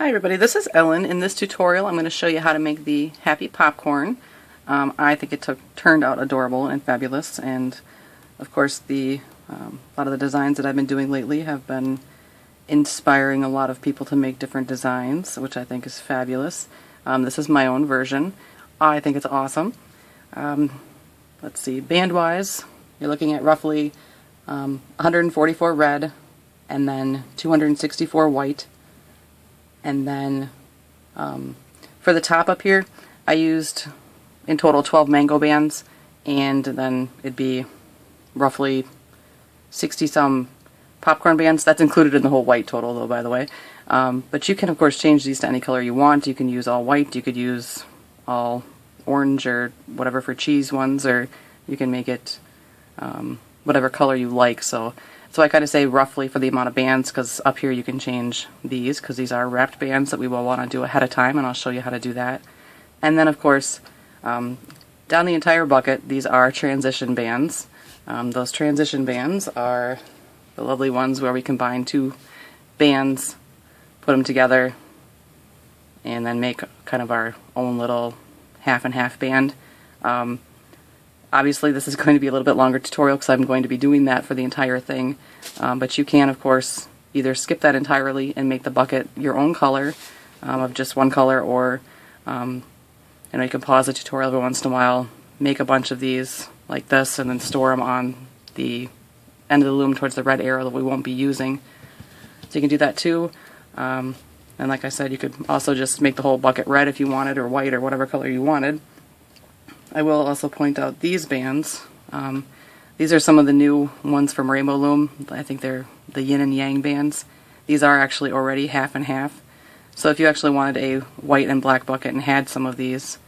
Hi everybody, this is Ellen. In this tutorial I'm going to show you how to make the happy popcorn. I think it turned out adorable and fabulous, and of course a lot of the designs that I've been doing lately have been inspiring a lot of people to make different designs, which I think is fabulous. This is my own version. I think it's awesome. Let's see, band-wise, you're looking at roughly 144 red and then 264 white. And then for the top up here, I used in total 12 mango bands, and then it'd be roughly 60-some popcorn bands. That's included in the whole white total, though, by the way. But you can, of course, change these to any color you want. You can use all white, you could use all orange or whatever for cheese ones, or you can make it whatever color you like. So I kind of say roughly for the amount of bands, because up here you can change these, because these are wrapped bands that we will want to do ahead of time, and I'll show you how to do that. And then, of course, down the entire bucket, these are transition bands. Those transition bands are the lovely ones where we combine two bands, put them together, and then make kind of our own little half and half band. Obviously this is going to be a little bit longer tutorial because I'm going to be doing that for the entire thing, but you can, of course, either skip that entirely and make the bucket your own color of just one color, or you can pause the tutorial every once in a while, make a bunch of these like this, and then store them on the end of the loom towards the red arrow that we won't be using. So you can do that too. And like I said, you could also just make the whole bucket red if you wanted, or white, or whatever color you wanted. I will also point out these bands. These are some of the new ones from Rainbow Loom. I think they're the yin and yang bands. These are actually already half and half. So if you actually wanted a white and black bucket and had some of these,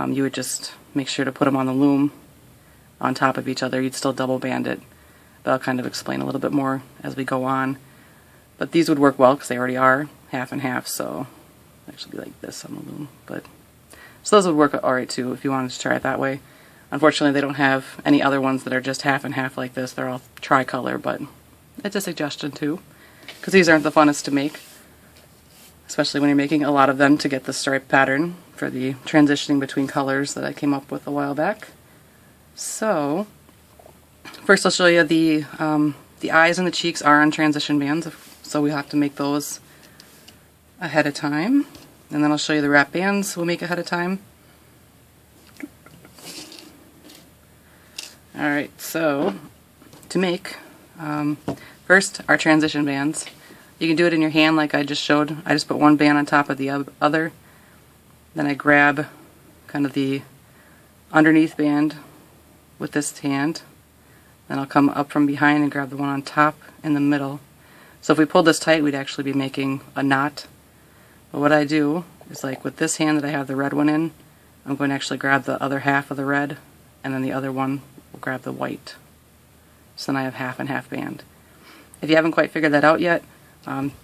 you would just make sure to put them on the loom on top of each other. You'd still double band it, but I'll kind of explain a little bit more as we go on. But these would work well because they already are half and half, so actually be like this on the loom. So those would work alright too if you wanted to try it that way. Unfortunately, they don't have any other ones that are just half and half like this. They're all tricolor, but it's a suggestion too, because these aren't the funnest to make, especially when you're making a lot of them to get the stripe pattern for the transitioning between colors that I came up with a while back. So first I'll show you the eyes and the cheeks are on transition bands, so we have to make those ahead of time. And then I'll show you the wrap bands we'll make ahead of time. Alright, so to make, first our transition bands. You can do it in your hand like I just showed. I just put one band on top of the other. Then I grab kind of the underneath band with this hand. Then I'll come up from behind and grab the one on top in the middle. So if we pulled this tight, we'd actually be making a knot. But what I do is, like with this hand that I have the red one in, I'm going to actually grab the other half of the red, and then the other one will grab the white. So then I have half and half band. If you haven't quite figured that out yet,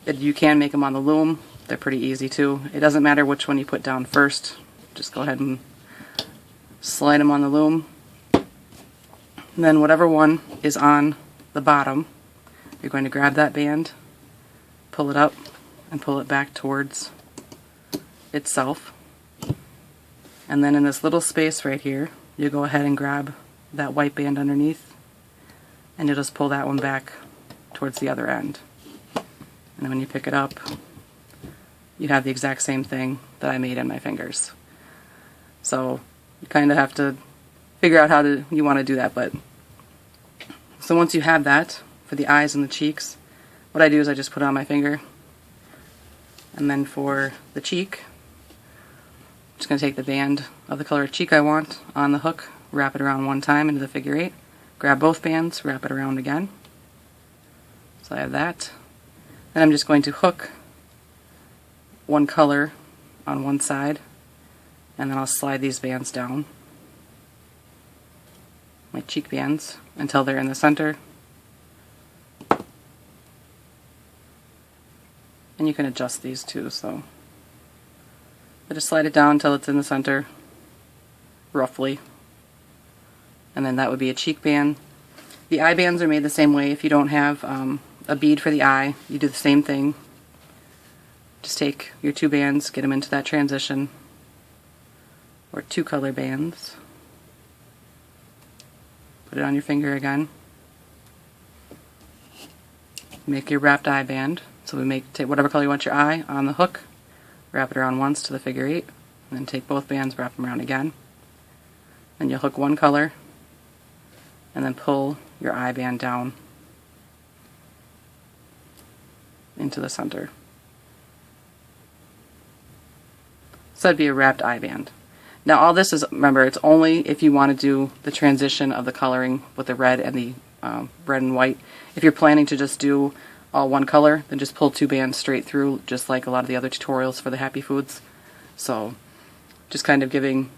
you can make them on the loom. They're pretty easy too. It doesn't matter which one you put down first. Just go ahead and slide them on the loom. And then whatever one is on the bottom, you're going to grab that band, pull it up, and pull it back towards itself. And then in this little space right here, you go ahead and grab that white band underneath, and you'll just pull that one back towards the other end. And then when you pick it up, you have the exact same thing that I made in my fingers. So you kind of have to figure out how you want to do that. But so once you have that for the eyes and the cheeks, what I do is I just put it on my finger. And then for the cheek, I'm just going to take the band of the color of cheek I want on the hook, wrap it around one time into the figure 8, grab both bands, wrap it around again. So I have that. Then I'm just going to hook one color on one side, and then I'll slide these bands down, my cheek bands, until they're in the center. And you can adjust these too, so I just slide it down until it's in the center, roughly. And then that would be a cheek band. The eye bands are made the same way. If you don't have a bead for the eye, you do the same thing. just take your 2 bands, get them into that transition, or 2 color bands. Put it on your finger again. Make your wrapped eye band. So we take whatever color you want your eye on the hook, wrap it around once to the figure 8, and then take both bands, wrap them around again. Then you'll hook one color, and then pull your eye band down into the center. So that'd be a wrapped eye band. Now all this is, remember, it's only if you want to do the transition of the coloring with the red and the red and white. If you're planning to just do all one color, then just pull 2 bands straight through, just like a lot of the other tutorials for the Happy Foods. So just kind of giving,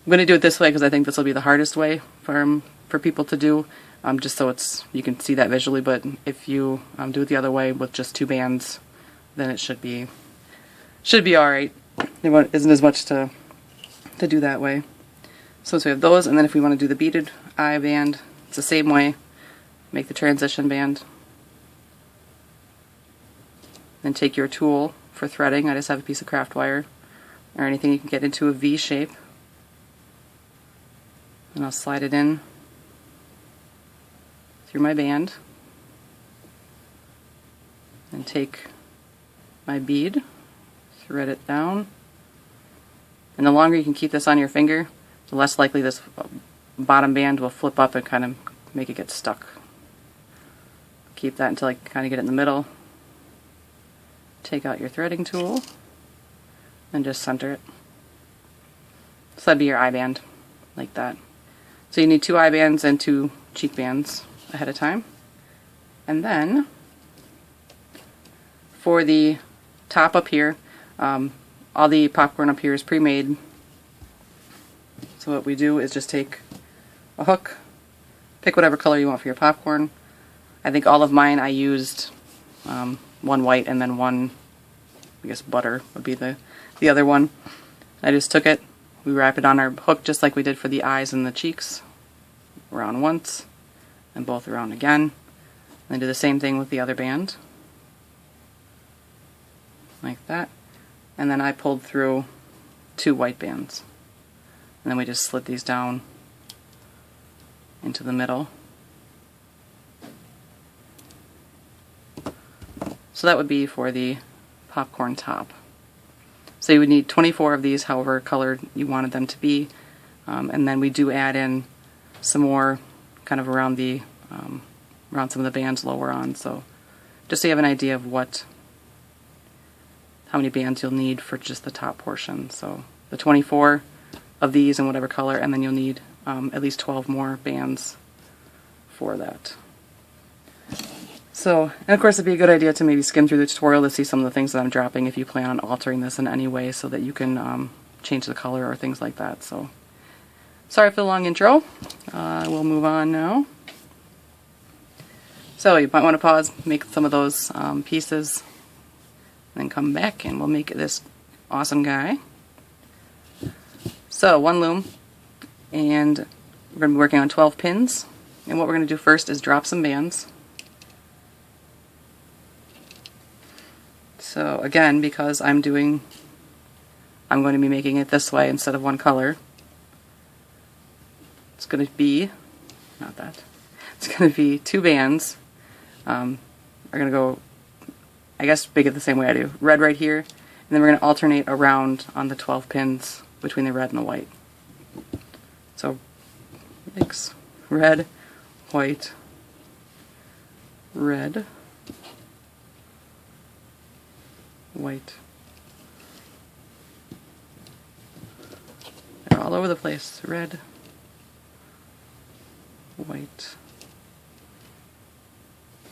I'm going to do it this way because I think this will be the hardest way for people to do, just so you can see that visually. But if you do it the other way with just 2 bands, then it should be alright. There isn't as much to do that way. So we have those, and then if we want to do the beaded eye band, it's the same way. Make the transition band. Then take your tool for threading. I just have a piece of craft wire or anything you can get into a V shape. And I'll slide it in through my band. And take my bead, thread it down. And the longer you can keep this on your finger, the less likely this bottom band will flip up and kind of make it get stuck. Keep that until I kind of get it in the middle. Take out your threading tool and just center it. So that'd be your eye band, like that. So you need 2 eye bands and 2 cheek bands ahead of time. And then for the top up here, all the popcorn up here is pre-made. So what we do is just take a hook, pick whatever color you want for your popcorn. I think all of mine I used one white and then one, I guess butter would be the other one. I just took it, we wrap it on our hook just like we did for the eyes and the cheeks. Around once, and both around again. And then do the same thing with the other band. Like that. And then I pulled through 2 white bands. And then we just slid these down into the middle. So that would be for the popcorn top. So you would need 24 of these, however colored you wanted them to be. And then we do add in some more kind of around around some of the bands lower on. So just so you have an idea of how many bands you'll need for just the top portion. So the 24 of these in whatever color, and then you'll need at least 12 more bands for that. So, and of course it'd be a good idea to maybe skim through the tutorial to see some of the things that I'm dropping if you plan on altering this in any way so that you can change the color or things like that. So, sorry for the long intro. We'll move on now. So you might want to pause, make some of those pieces, and then come back and we'll make this awesome guy. So 1 loom, and we're going to be working on 12 pins. And what we're going to do first is drop some bands. So again, because I'm going to be making it this way instead of one color, it's going to be, it's going to be 2 bands. We're going to go, I guess, make it the same way I do. Red right here, and then we're going to alternate around on the 12 pins between the red and the white. So, mix red, white, red, white. They're all over the place. Red, white.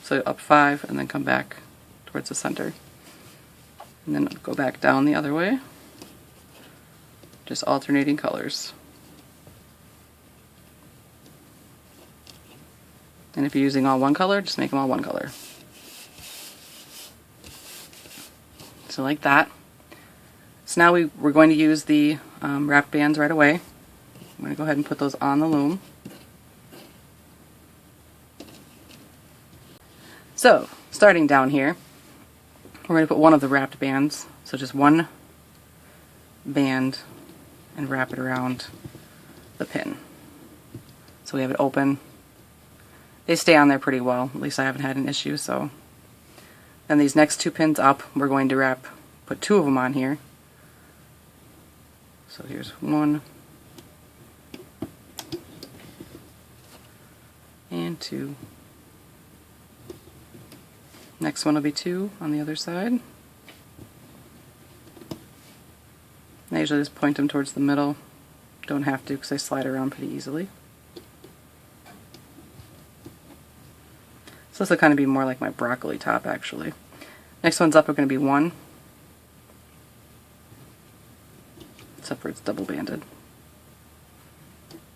So up 5 and then come back towards the center. And then go back down the other way. Just alternating colors. And if you're using all one color, just make them all one color. So like that. So now we're going to use the wrap bands right away. I'm going to go ahead and put those on the loom. So, starting down here, we're going to put one of the wrapped bands, so just one band, and wrap it around the pin. So we have it open. They stay on there pretty well, at least I haven't had an issue. So then these next two pins up, we're going to put two of them on here. So here's one and two. Next one will be two on the other side. I usually just point them towards the middle. Don't have to because they slide around pretty easily. So this will kind of be more like my broccoli top actually. Next one's up are going to be one. Except for it's double banded.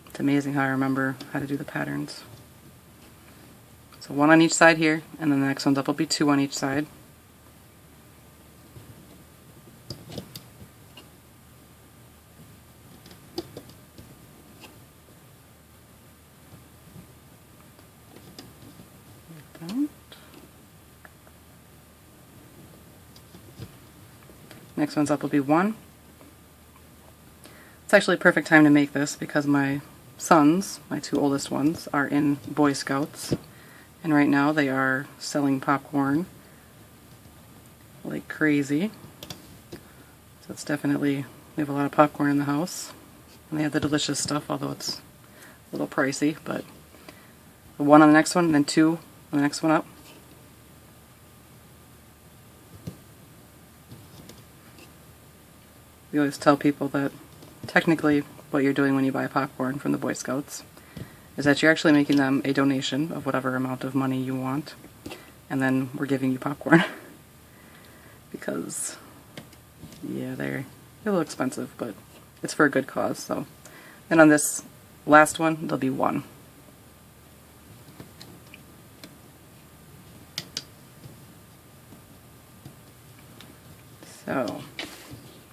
It's amazing how I remember how to do the patterns. So one on each side here, and then the next one's up will be two on each side. Next one's up will be one. It's actually a perfect time to make this because my sons, my two oldest ones, are in Boy Scouts, and right now they are selling popcorn like crazy. So it's definitely, we have a lot of popcorn in the house, and they have the delicious stuff, although it's a little pricey. But one on the next one, and then two on the next one up. We always tell people that technically what you're doing when you buy popcorn from the Boy Scouts is that you're actually making them a donation of whatever amount of money you want, and then we're giving you popcorn. Because, yeah, they're a little expensive, but it's for a good cause. So, and on this last one, there'll be one. So,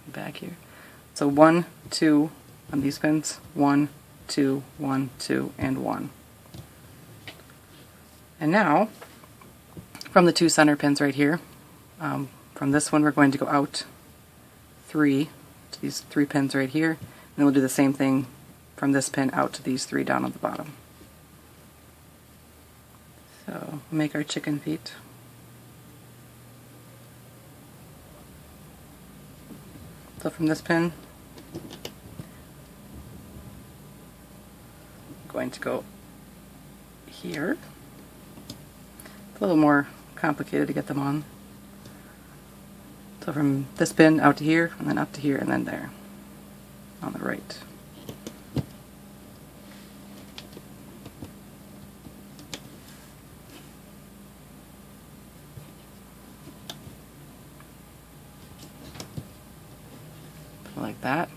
back here. So 1, 2 on these pins. 1, 2, 1, 2, and 1. And now, from the two center pins right here, from this one we're going to go out 3 to these 3 pins right here, and then we'll do the same thing from this pin out to these 3 down at the bottom. So we'll make our chicken feet. So from this pin, I'm going to go here. It's a little more complicated to get them on. So from this pin out to here, and then up to here, and then there on the right. Like that.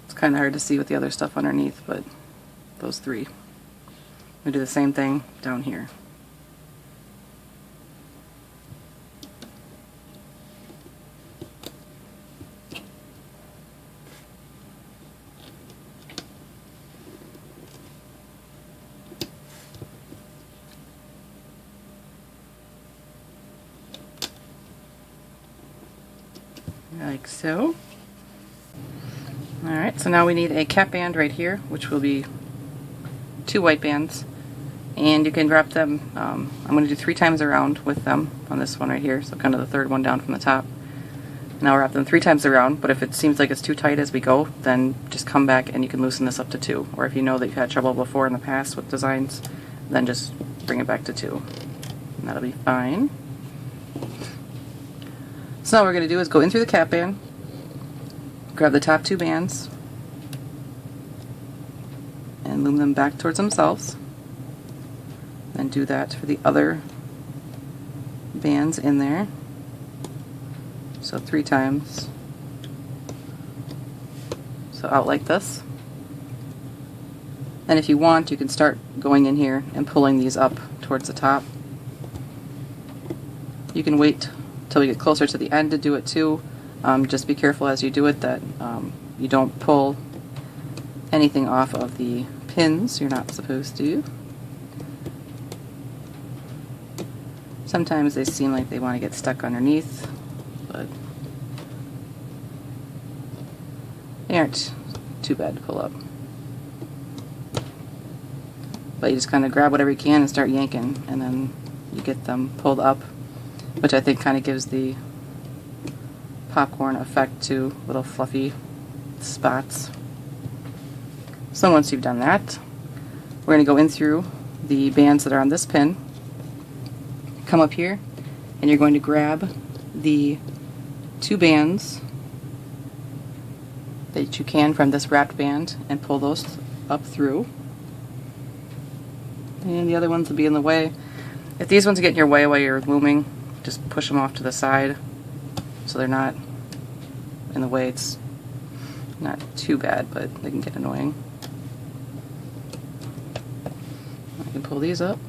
It's kind of hard to see with the other stuff underneath, but those 3. We do the same thing down here. Like so. Alright, so now we need a cap band right here, which will be 2 white bands, and you can wrap them, I'm going to do 3 times around with them on this one right here, so kind of the third one down from the top. And I'll wrap them 3 times around, but if it seems like it's too tight as we go, then just come back and you can loosen this up to 2. Or if you know that you've had trouble before in the past with designs, then just bring it back to 2. And that'll be fine. So now what we're going to do is go in through the cap band, grab the top 2 bands, and loom them back towards themselves. Then do that for the other bands in there. So 3 times. So out like this. And if you want, you can start going in here and pulling these up towards the top. You can wait till we get closer to the end to do it too. Just be careful as you do it that you don't pull anything off of the pins. You're not supposed to. Sometimes they seem like they want to get stuck underneath, but they aren't too bad to pull up. But you just kind of grab whatever you can and start yanking, and then you get them pulled up, which I think kind of gives the popcorn effect to little fluffy spots. So once you've done that, we're going to go in through the bands that are on this pin, come up here, and you're going to grab the 2 bands that you can from this wrapped band and pull those up through. And the other ones will be in the way. If these ones get in your way while you're looming, just push them off to the side so they're not in the way. It's not too bad, but they can get annoying. I can pull these up.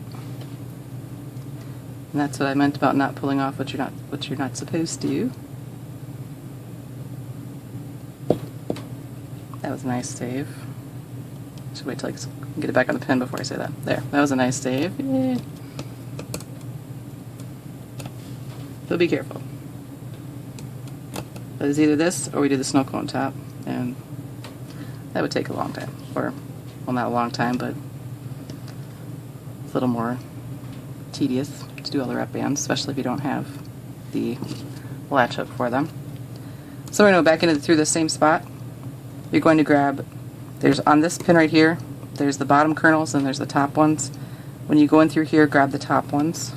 And that's what I meant about not pulling off what you're not supposed to. That was a nice save. Should wait till I get it back on the pin before I say that. There, that was a nice save. Yay. So be careful. But it's either this or we do the snow cone top, and that would take a long time. Or, well, not a long time, but it's a little more tedious to do all the wrap bands, especially if you don't have the latch hook for them. So we're going to go back through the same spot. You're going to grab, there's on this pin right here, there's the bottom kernels and there's the top ones. When you go in through here, grab the top ones.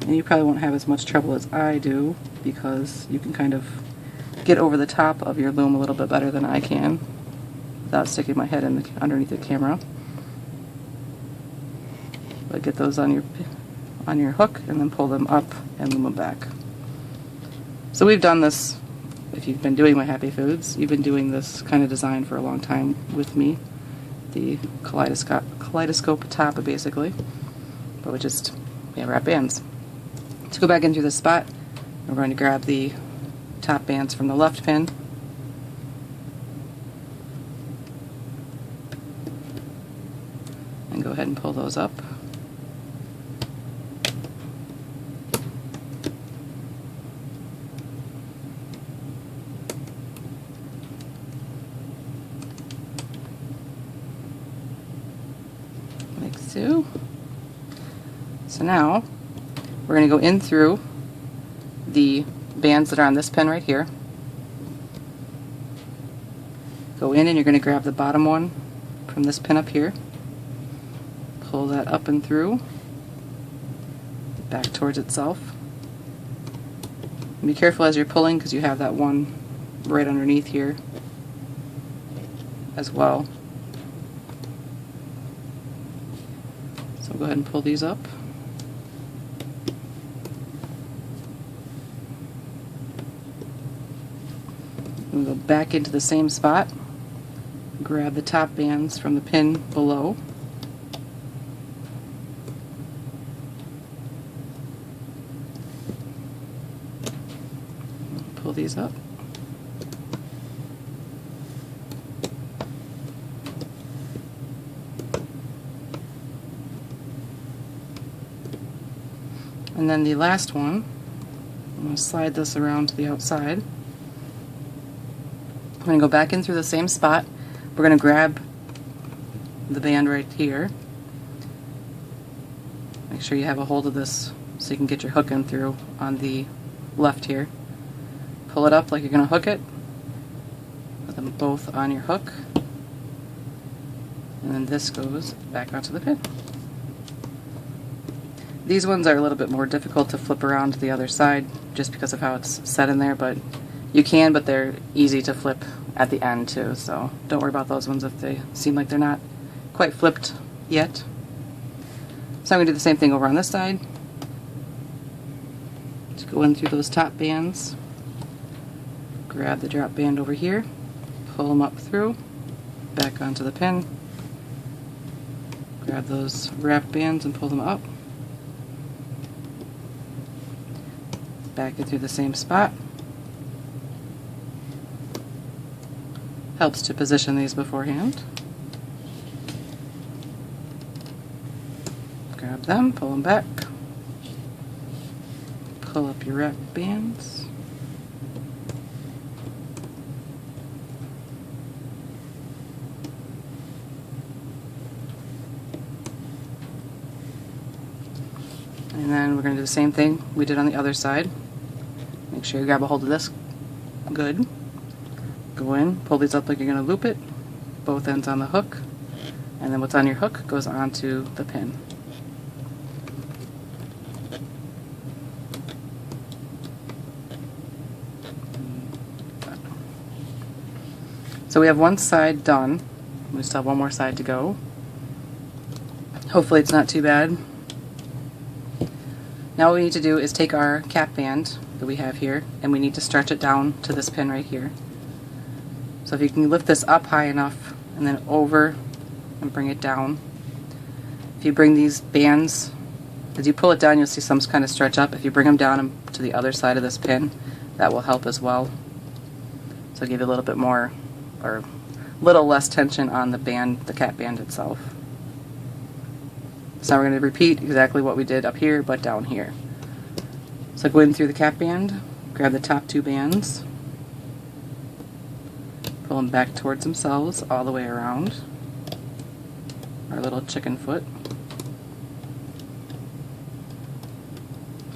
And you probably won't have as much trouble as I do, because you can kind of get over the top of your loom a little bit better than I can without sticking my head in underneath the camera. But get those on your hook and then pull them up and loom them back. So we've done this, if you've been doing my Happy Foods, you've been doing this kind of design for a long time with me. The kaleidoscope top, basically, but with just wrap bands. To go back into this spot, we're going to grab the top bands from the left pin, and go ahead and pull those up. Like so. So now we're going to go in through the bands that are on this pin right here. Go in and you're going to grab the bottom one from this pin up here. Pull that up and through, back towards itself. And be careful as you're pulling, because you have that one right underneath here as well. So go ahead and pull these up. We'll go back into the same spot, grab the top bands from the pin below, pull these up. And then the last one, I'm going to slide this around to the outside. I'm going to go back in through the same spot. We're going to grab the band right here. Make sure you have a hold of this so you can get your hook in through on the left here. Pull it up like you're going to hook it. Put them both on your hook. And then this goes back onto the pin. These ones are a little bit more difficult to flip around to the other side just because of how it's set in there, but you can, but they're easy to flip at the end too, so don't worry about those ones if they seem like they're not quite flipped yet. So I'm going to do the same thing over on this side. Just go in through those top bands, grab the drop band over here, pull them up through, back onto the pin, grab those wrap bands and pull them up, back in through the same spot. Helps to position these beforehand. Grab them, pull them back, pull up your wrap bands. And then we're going to do the same thing we did on the other side. Make sure you grab a hold of this good. Go in, pull these up like you're going to loop it, both ends on the hook, and then what's on your hook goes onto the pin. So we have one side done. We still have one more side to go. Hopefully it's not too bad. Now what we need to do is take our cap band that we have here, and we need to stretch it down to this pin right here. So if you can lift this up high enough and then over and bring it down. If you bring these bands, as you pull it down, you'll see some kind of stretch up. If you bring them down to the other side of this pin, that will help as well. So give you a little bit more, or a little less tension on the band, the cap band itself. So now we're going to repeat exactly what we did up here, but down here. So go in through the cap band, grab the top two bands, pull them back towards themselves all the way around our little chicken foot,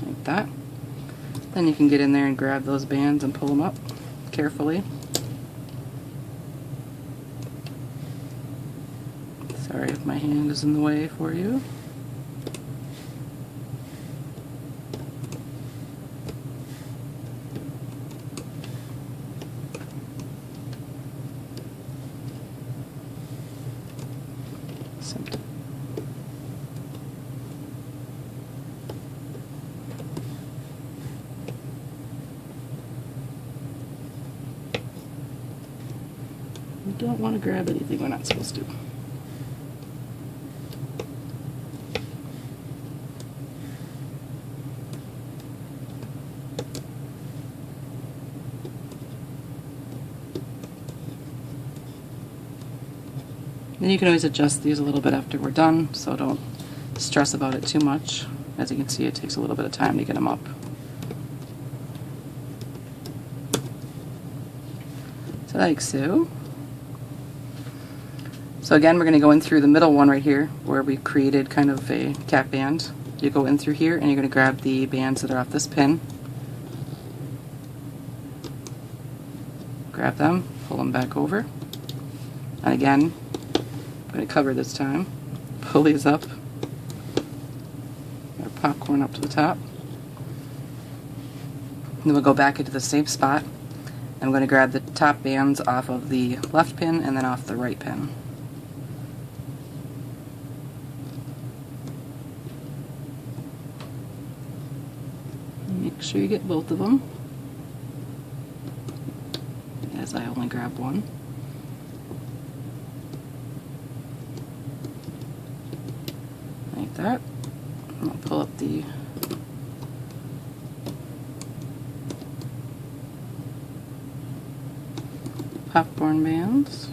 like that. Then you can get in there and grab those bands and pull them up carefully. Sorry if my hand is in the way for you. Simple. We don't want to grab anything we're not supposed to. And you can always adjust these a little bit after we're done, so don't stress about it too much. As you can see, it takes a little bit of time to get them up. So like so. So again, we're going to go in through the middle one right here, where we created kind of a cap band. You go in through here, and you're going to grab the bands that are off this pin. Grab them, pull them back over. And again, I'm going to cover this time. Pull these up. Our popcorn up to the top. And then we'll go back into the same spot. I'm going to grab the top bands off of the left pin and then off the right pin. Make sure you get both of them, as I only grabbed one. Like that. And I'll pull up the popcorn bands.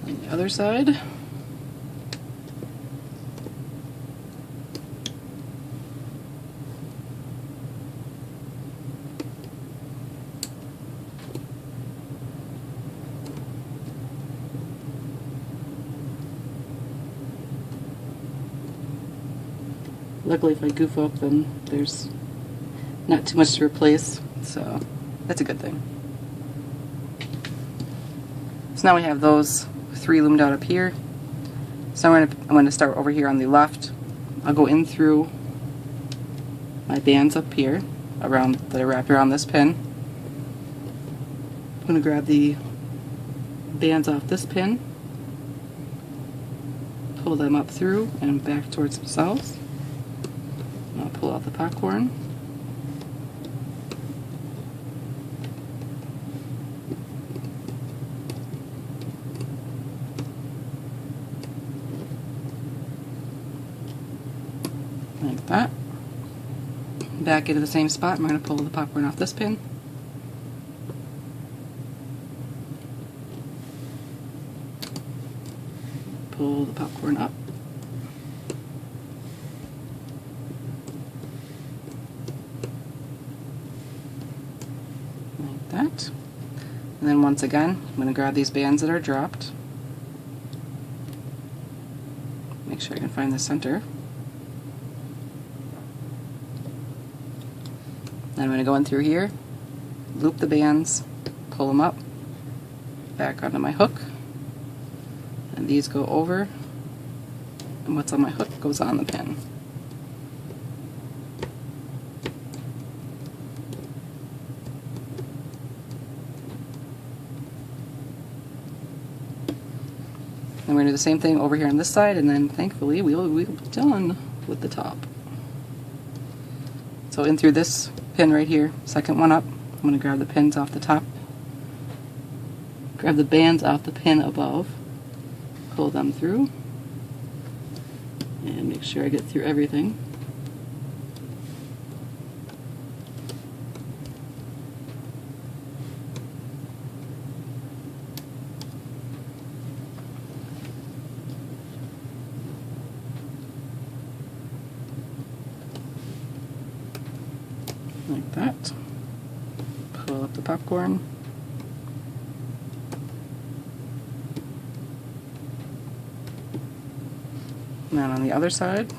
And the other side. Luckily, if I goof up, then there's not too much to replace, so that's a good thing. So now we have those three loomed out up here. So I'm going to start over here on the left. I'll go in through my bands up here around that I wrapped around this pin. I'm going to grab the bands off this pin, pull them up through and back towards themselves. I'll pull out the popcorn. Like that. back into the same spot. I'm going to pull the popcorn off this pin. Pull the popcorn up. Like that. And then once again, I'm going to grab these bands that are dropped. Make sure I can find the center. Then I'm going to go in through here, loop the bands, pull them up, back onto my hook, and these go over, and what's on my hook goes on the pin. And we're going to do the same thing over here on this side, and then thankfully we'll be done with the top. So in through this pin right here, second one up, I'm going to grab the pins off the top, grab the bands off the pin above, pull them through, and make sure I get through everything. Like that. Pull up the popcorn. And then on the other side,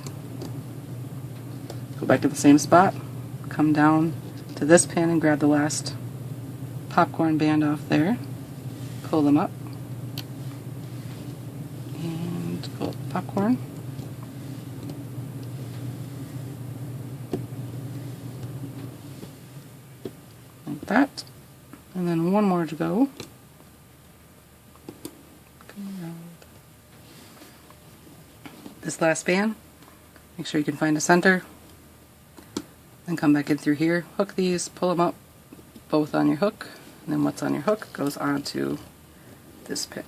go back to the same spot, come down to this pin and grab the last popcorn band off there, pull them up, and pull up the popcorn. Like that. And then one more to go. This last band, make sure you can find a center, then come back in through here, hook these, pull them up, both on your hook, and then what's on your hook goes onto this pin.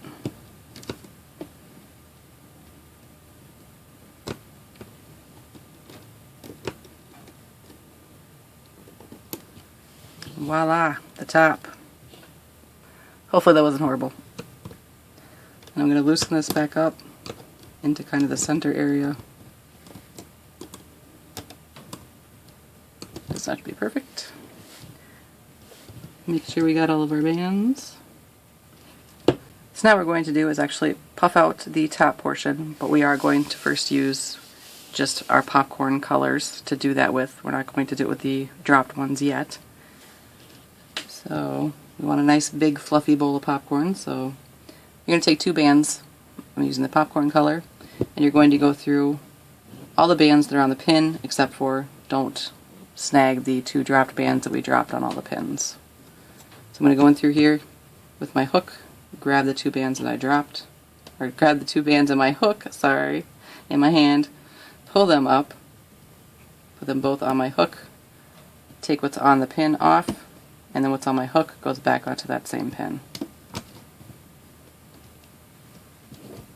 Voila, the top. Hopefully that wasn't horrible. And I'm going to loosen this back up into kind of the center area. Does not have to be perfect. Make sure we got all of our bands. So now what we're going to do is actually puff out the top portion, but we are going to first use just our popcorn colors to do that with. We're not going to do it with the dropped ones yet. So we want a nice big fluffy bowl of popcorn, so you're going to take two bands. I'm using the popcorn color, and you're going to go through all the bands that are on the pin, except for don't snag the two dropped bands that we dropped on all the pins. So I'm going to go in through here with my hook, grab the two bands that I dropped, or grab the two bands in my hook, sorry, in my hand, pull them up, put them both on my hook, take what's on the pin off, and then what's on my hook goes back onto that same pin.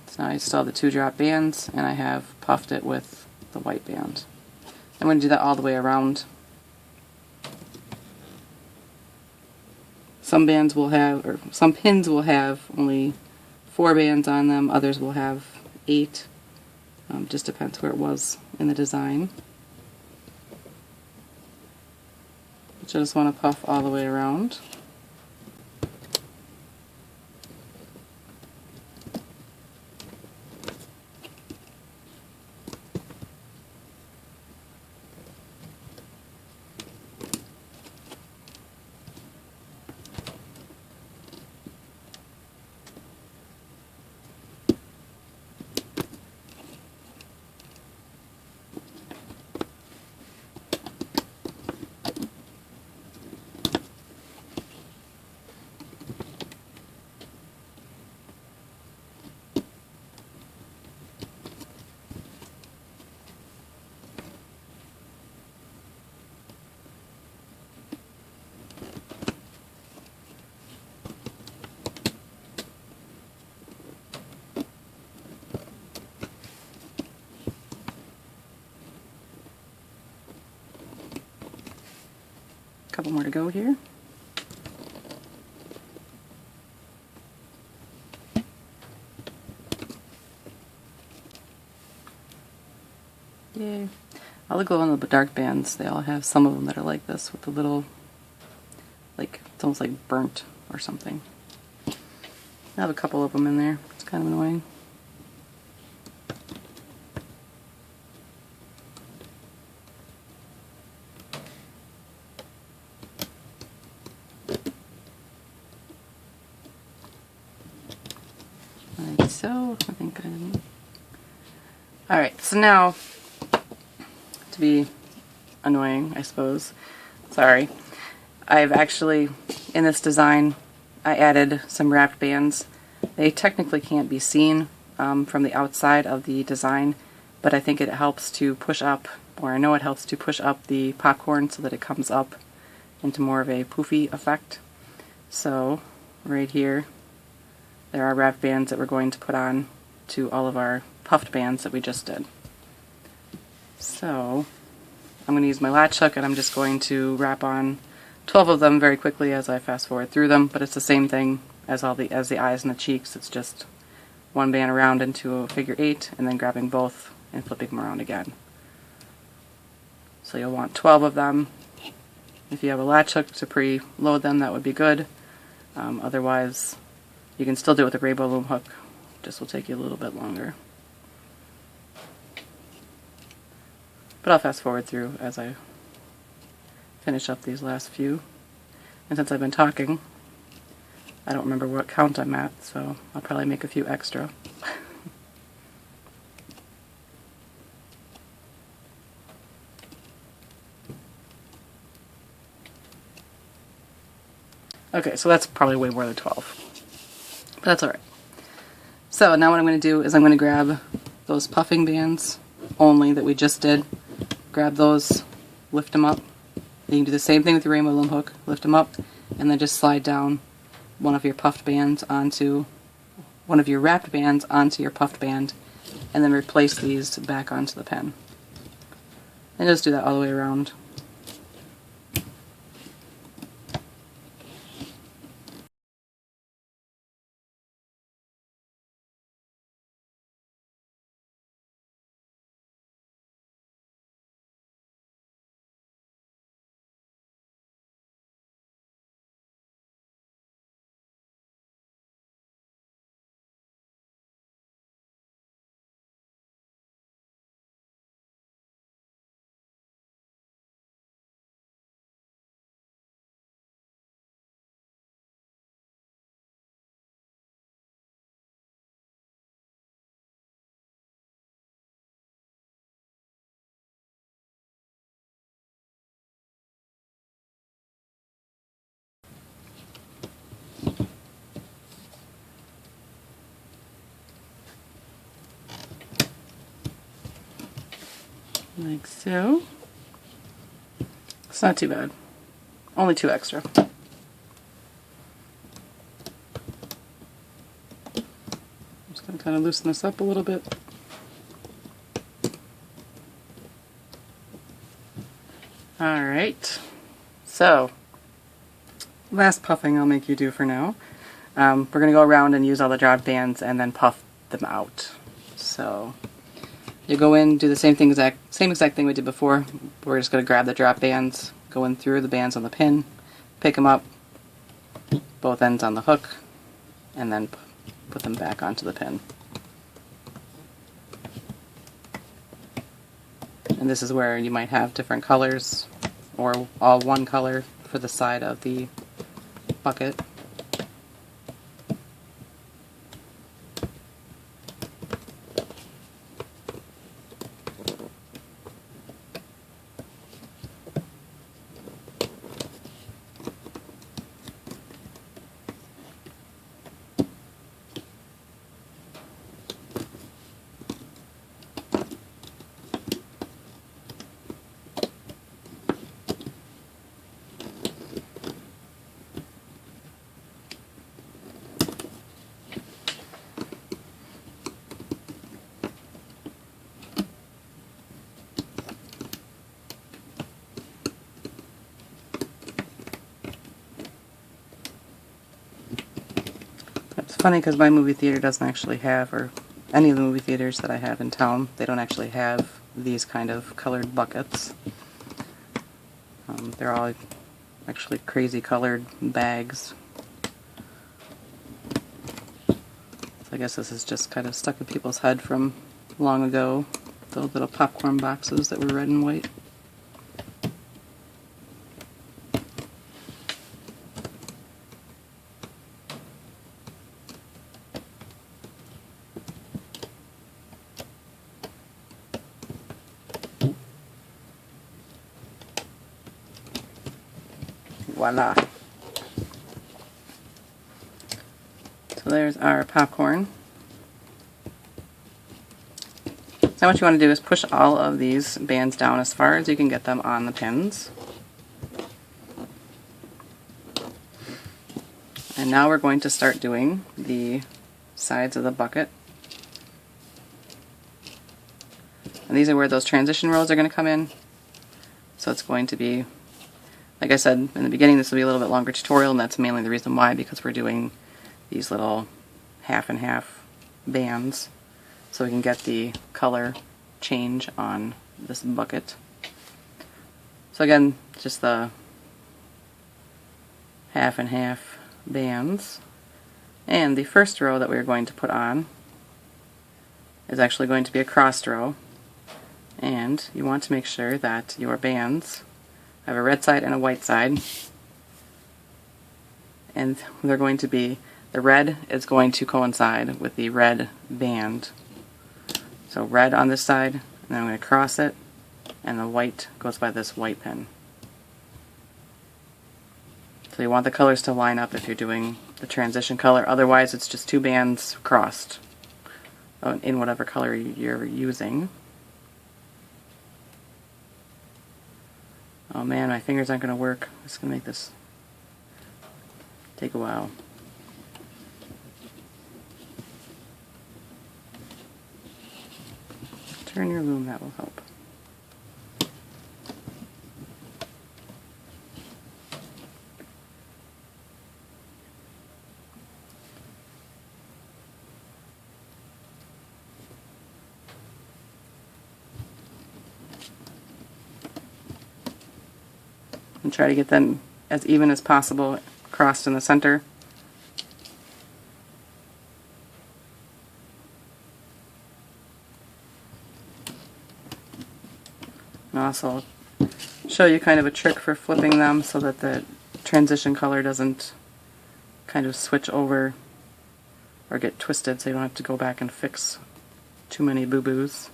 So now I still have the two drop bands, and I have puffed it with the white band. I'm going to do that all the way around. Some bands will have, or some pins will have only 4 bands on them, others will have 8. Just depends where it was in the design. But you just want to puff all the way around. A couple more to go here. Yay. All the glow in the dark bands, they all have some of them that are like this with the little, like, it's almost like burnt or something. I have a couple of them in there. It's kind of annoying. Like so. I think I didn't. Alright, so now, to be annoying, I suppose, sorry, I've actually, in this design, I added some wrapped bands. They technically can't be seen from the outside of the design, but I think it helps to push up, or I know it helps to push up the popcorn so that it comes up into more of a poofy effect. So, right here, there are wrapped bands that we're going to put on to all of our puffed bands that we just did. So, I'm going to use my latch hook and I'm just going to wrap on 12 of them very quickly as I fast forward through them, but it's the same thing as the eyes and the cheeks. It's just one band around into a figure 8 and then grabbing both and flipping them around again. So you'll want 12 of them. If you have a latch hook to preload them, that would be good. Otherwise, you can still do it with a rainbow loom hook. Just will take you a little bit longer. But I'll fast forward through as I finish up these last few. And since I've been talking, I don't remember what count I'm at, so I'll probably make a few extra. Okay, so that's probably way more than 12. But that's alright. So now what I'm going to do is I'm going to grab those puffing bands only that we just did. Grab those, lift them up. You can do the same thing with your rainbow loom hook. Lift them up, and then just slide down one of your puffed bands onto, one of your wrapped bands onto your puffed band, and then replace these back onto the pen. And just do that all the way around. Like so. It's not too bad. Only 2 extra. Just going to kind of loosen this up a little bit. Alright, so last puffing I'll make you do for now. We're going to go around and use all the drop bands and then puff them out. So you go in, do the same exact thing we did before. We're just going to grab the drop bands, go in through the bands on the pin, pick them up, both ends on the hook, and then put them back onto the pin. And this is where you might have different colors, or all one color for the side of the bucket. Funny because my movie theater doesn't actually have, or any of the movie theaters that I have in town, they don't actually have these kind of colored buckets. They're all actually crazy colored bags. So I guess this is just kind of stuck in people's head from long ago, those little popcorn boxes that were red and white. Voila. So there's our popcorn. So what you want to do is push all of these bands down as far as you can get them on the pins. And now we're going to start doing the sides of the bucket. And these are where those transition rows are going to come in. So it's going to be, like I said in the beginning, this will be a little bit longer tutorial, and that's mainly the reason why, because we're doing these little half and half bands so we can get the color change on this bucket. So again, just the half and half bands. And the first row that we're going to put on is actually going to be a crossed row, and you want to make sure that your bands have a red side and a white side, and they're going to be, the red is going to coincide with the red band. So red on this side, and then I'm going to cross it, and the white goes by this white pin. So you want the colors to line up if you're doing the transition color, otherwise it's just two bands crossed in whatever color you're using. Oh man, my fingers aren't going to work. I'm just going to make this take a while. Turn your loom, that will help. And try to get them as even as possible crossed in the center. And also show you kind of a trick for flipping them so that the transition color doesn't kind of switch over or get twisted, so you don't have to go back and fix too many boo-boos.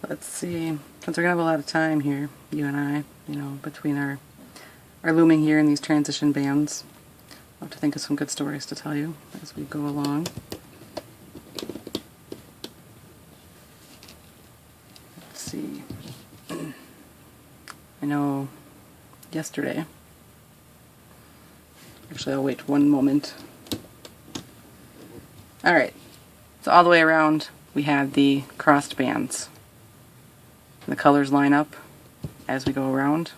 Let's see, since we're going to have a lot of time here, you and I, between our looming here and these transition bands, I'll have to think of some good stories to tell you as we go along. Let's see. I know yesterday, actually I'll wait one moment. Alright, so all the way around we have the crossed bands. The colors line up as we go around.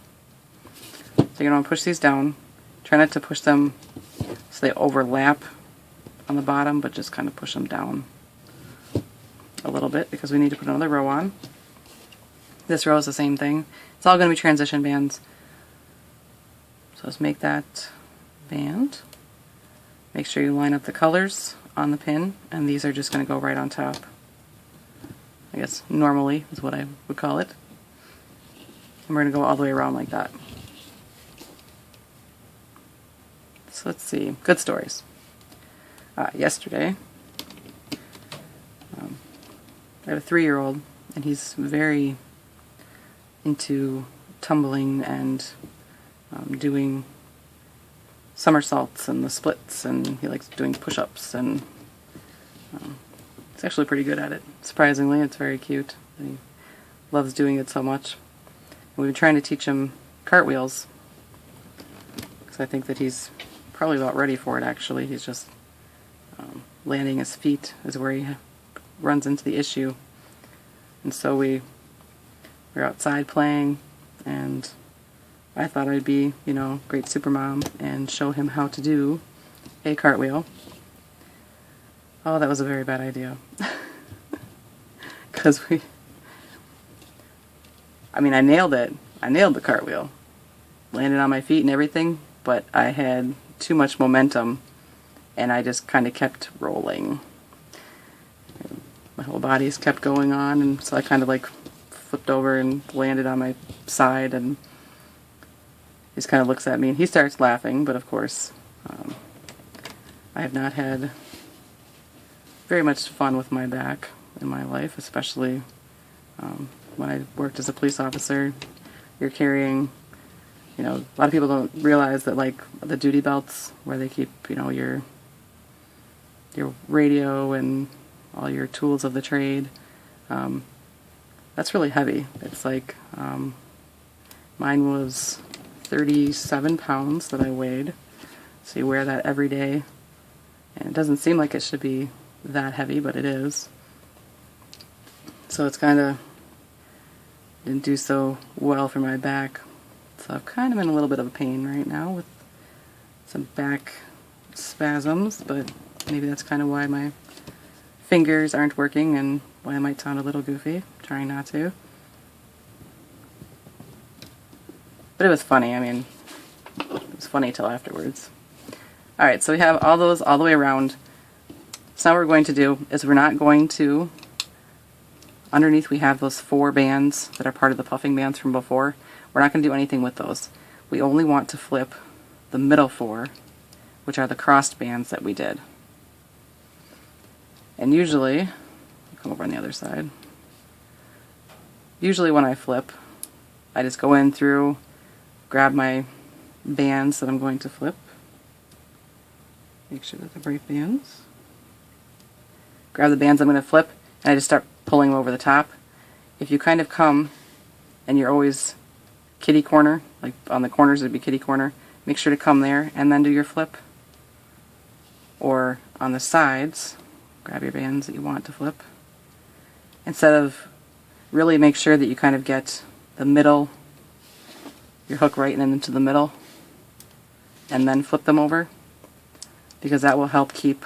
So you're going to push these down. Try not to push them so they overlap on the bottom, but just kind of push them down a little bit because we need to put another row on. This row is the same thing. It's all going to be transition bands. So let's make that band. Make sure you line up the colors on the pin, and these are just going to go right on top. I guess normally is what I would call it. And we're going to go all the way around like that. So let's see, good stories. Yesterday, I have a 3-year-old, and he's very into tumbling and doing somersaults and the splits, and he likes doing push-ups, and he's actually pretty good at it. Surprisingly, it's very cute. He loves doing it so much. And we've been trying to teach him cartwheels, because I think that he's probably about ready for it, actually. He's just landing his feet is where he runs into the issue. And so we're outside playing, and I thought I'd be, you know, great supermom and show him how to do a cartwheel. Oh, that was a very bad idea. Because I nailed it. I nailed the cartwheel. Landed on my feet and everything, but I had too much momentum, and I just kind of kept rolling. My whole body's kept going on, and so I kind of like flipped over and landed on my side, and he just kind of looks at me and he starts laughing, but of course I have not had very much fun with my back in my life, especially when I worked as a police officer. You're carrying, you know, a lot of people don't realize that, like, the duty belts where they keep, you know, your radio and all your tools of the trade, that's really heavy. It's like, mine was 37 pounds that I weighed, so you wear that every day, and it doesn't seem like it should be that heavy, but it is. So it's kind of didn't do so well for my back, so I'm kind of in a little bit of a pain right now with some back spasms, but maybe that's kind of why my fingers aren't working and why I might sound a little goofy, trying not to. But it was funny. I mean, it was funny till afterwards. Alright, so we have all those all the way around. So now what we're going to do is we're not going to, underneath we have those 4 bands that are part of the puffing bands from before. We're not going to do anything with those. We only want to flip the middle 4, which are the crossed bands that we did. And usually, I'll come over on the other side. Usually when I flip, I just go in through, grab my bands that I'm going to flip. Make sure that they're right bands. Grab the bands I'm going to flip, and I just start pulling over the top. If you kind of come, and you're always kitty corner, like on the corners it'd be kitty corner, make sure to come there and then do your flip. Or on the sides, grab your bands that you want to flip. Instead of, really make sure that you kind of get the middle, your hook right and into the middle, and then flip them over, because that will help keep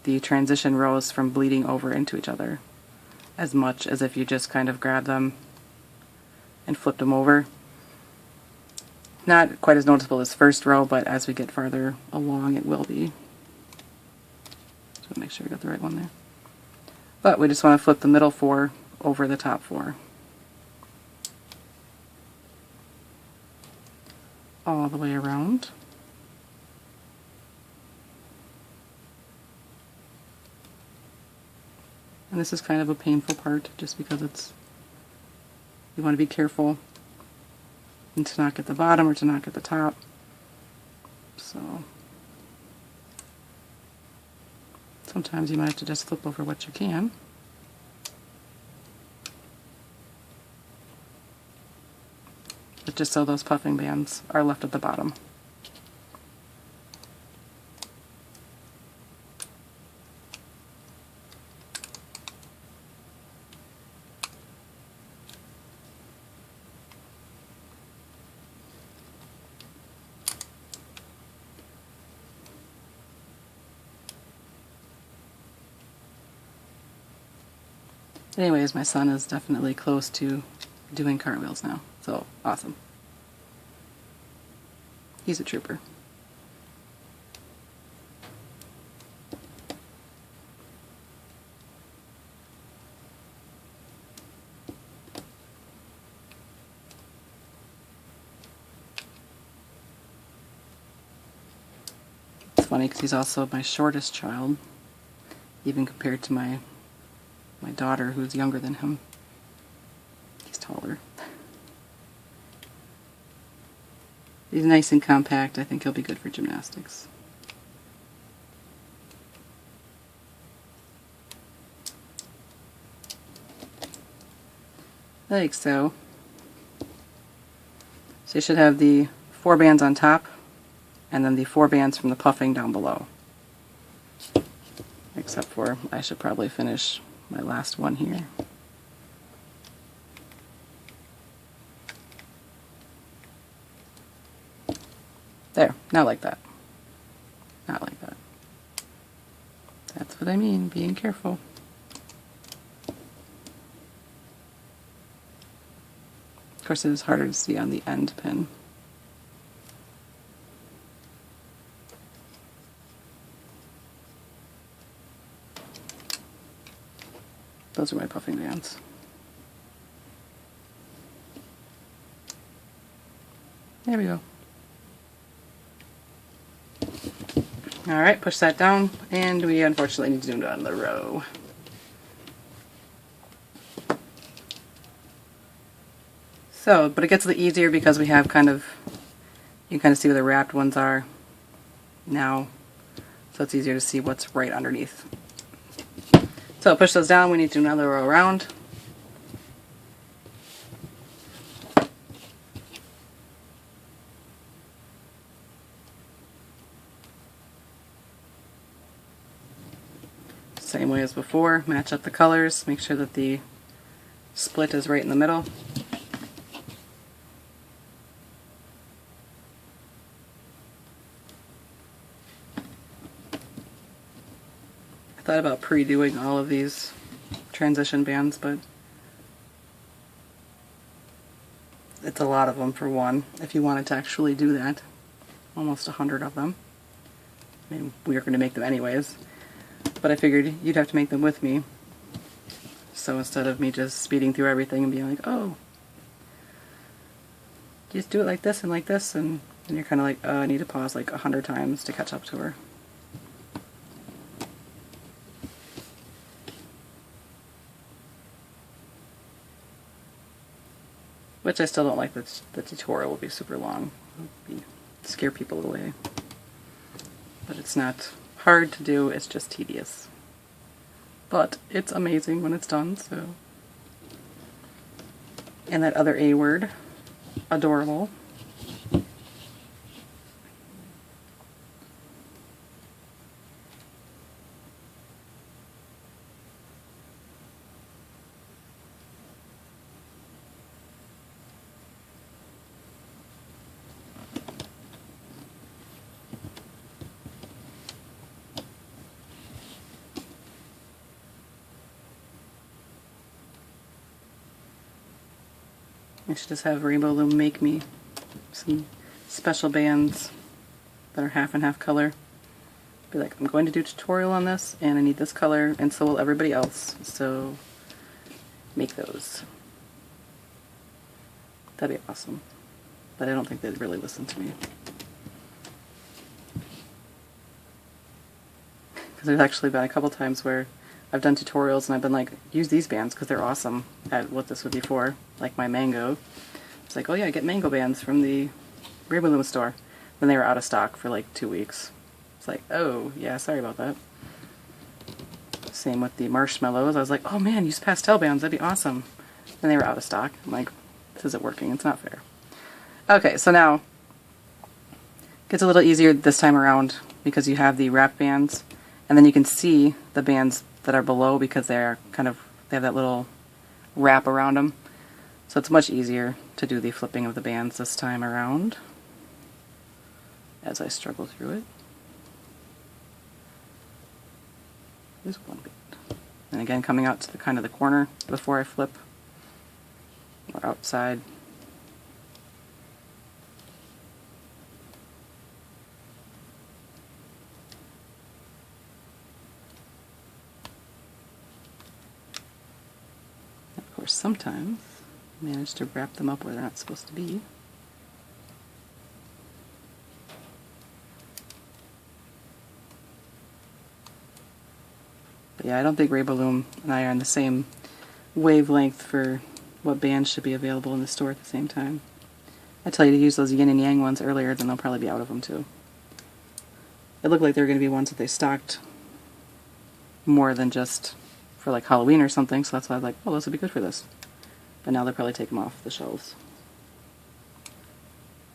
the transition rows from bleeding over into each other as much as if you just kind of grab them and flip them over. Not quite as noticeable as first row, but as we get farther along it will be. So make sure we got the right one there. But we just want to flip the middle 4 over the top 4. All the way around. And this is kind of a painful part, just because it's, you want to be careful and to not get the bottom or to not get the top. So sometimes you might have to just flip over what you can. But just so those puffing bands are left at the bottom. Anyways, my son is definitely close to doing cartwheels now, so awesome. He's a trooper. funny because he's also my shortest child, even compared to my daughter who's younger than him. He's taller. He's nice and compact. I think he'll be good for gymnastics. Like so. So you should have the 4 bands on top and then the 4 bands from the puffing down below. Except for I should probably finish my last one here. There, not like that. Not like that. That's what I mean, being careful. Of course, it is harder to see on the end pin. Those are my puffing bands. There we go. Alright, push that down, and we unfortunately need to do it on the row. So, but it gets a little easier because we have kind of, you can kind of see where the wrapped ones are now, so it's easier to see what's right underneath. So push those down, we need to do another row around. Same way as before, match up the colors, make sure that the split is right in the middle. I thought about pre-doing all of these transition bands, but it's a lot of them for one, if you wanted to actually do that. Almost 100 of them. I mean, we were going to make them anyways, but I figured you'd have to make them with me. So instead of me just speeding through everything and being like, oh, just do it like this, and you're kind of like, oh, I need to pause like 100 times to catch up to her. Which I still don't like that the tutorial will be super long. It'll scare people away. But it's not hard to do, it's just tedious. But it's amazing when it's done, so. And that other A word, adorable. I should just have Rainbow Loom make me some special bands that are half and half color. Be like, I'm going to do a tutorial on this, and I need this color, and so will everybody else, so make those. That'd be awesome. But I don't think they'd really listen to me. Because there's actually been a couple times where I've done tutorials and I've been like, use these bands because they're awesome at what this would be for, like my mango. It's like, oh yeah, get mango bands from the Rainbow Loom store. Then they were out of stock for like 2 weeks. It's like, oh yeah, sorry about that. Same with the marshmallows. I was like, oh man, use pastel bands, that'd be awesome. Then they were out of stock. I'm like, this isn't working, it's not fair. Okay, so now it gets a little easier this time around because you have the wrap bands, and then you can see the bands that are below because they're kind of, they have that little wrap around them. So it's much easier to do the flipping of the bands this time around as I struggle through it. There's one band. And again, coming out to the kind of the corner before I flip, or outside. Of course, sometimes I manage to wrap them up where they're not supposed to be. But yeah, I don't think Rainbow Loom and I are on the same wavelength for what bands should be available in the store at the same time. I tell you to use those yin and yang ones earlier, then they'll probably be out of them too. It looked like they were going to be ones that they stocked more than just for like Halloween or something, so that's why I was like, oh, this would be good for this. But now they'll probably take them off the shelves.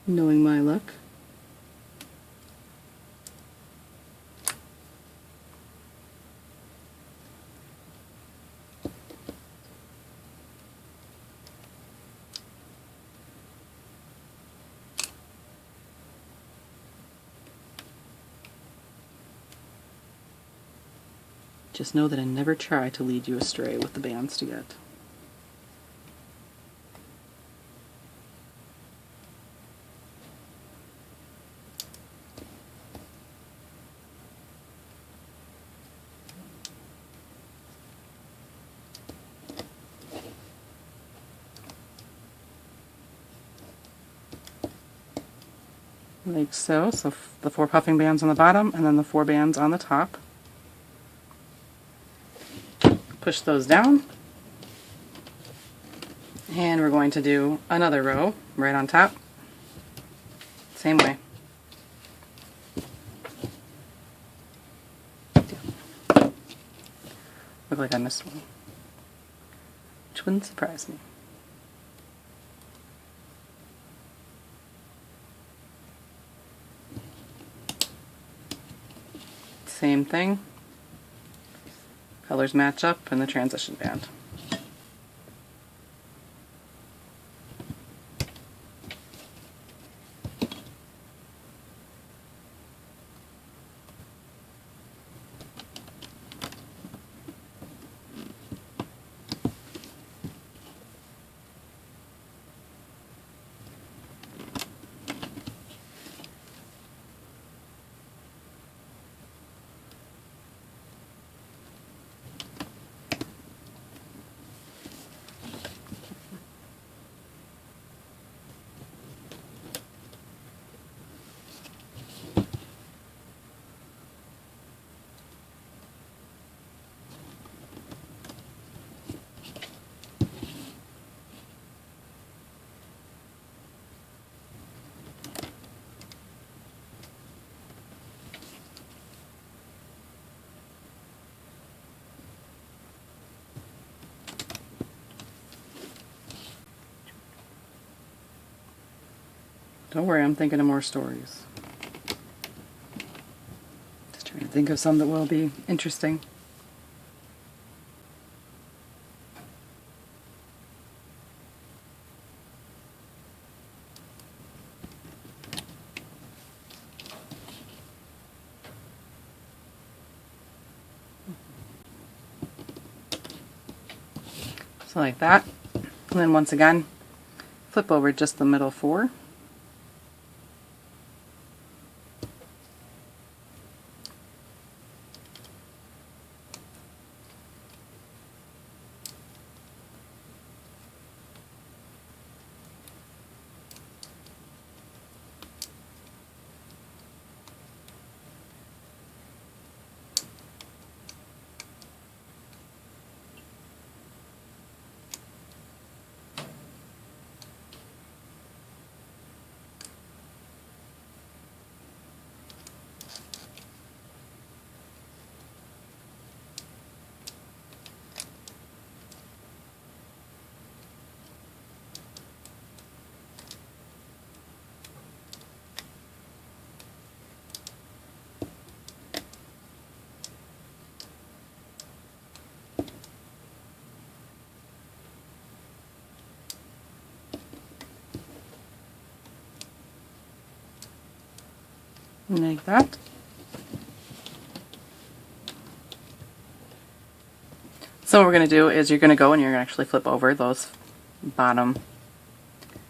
Knowing my luck. Just know that I never try to lead you astray with the bands to get. Like so. So the 4 puffing bands on the bottom and then the 4 bands on the top. Push those down, and we're going to do another row right on top, same way. Look like I missed one, which wouldn't surprise me. Same thing. Colors match up in the transition band. Don't worry, I'm thinking of more stories. Just trying to think of some that will be interesting. So like that. And then once again, flip over just the middle 4. Like that. So what we're going to do is you're going to go and you're going to actually flip over those bottom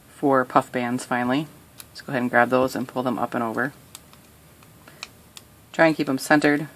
4 puff bands finally. Just go ahead and grab those and pull them up and over. Try and keep them centered.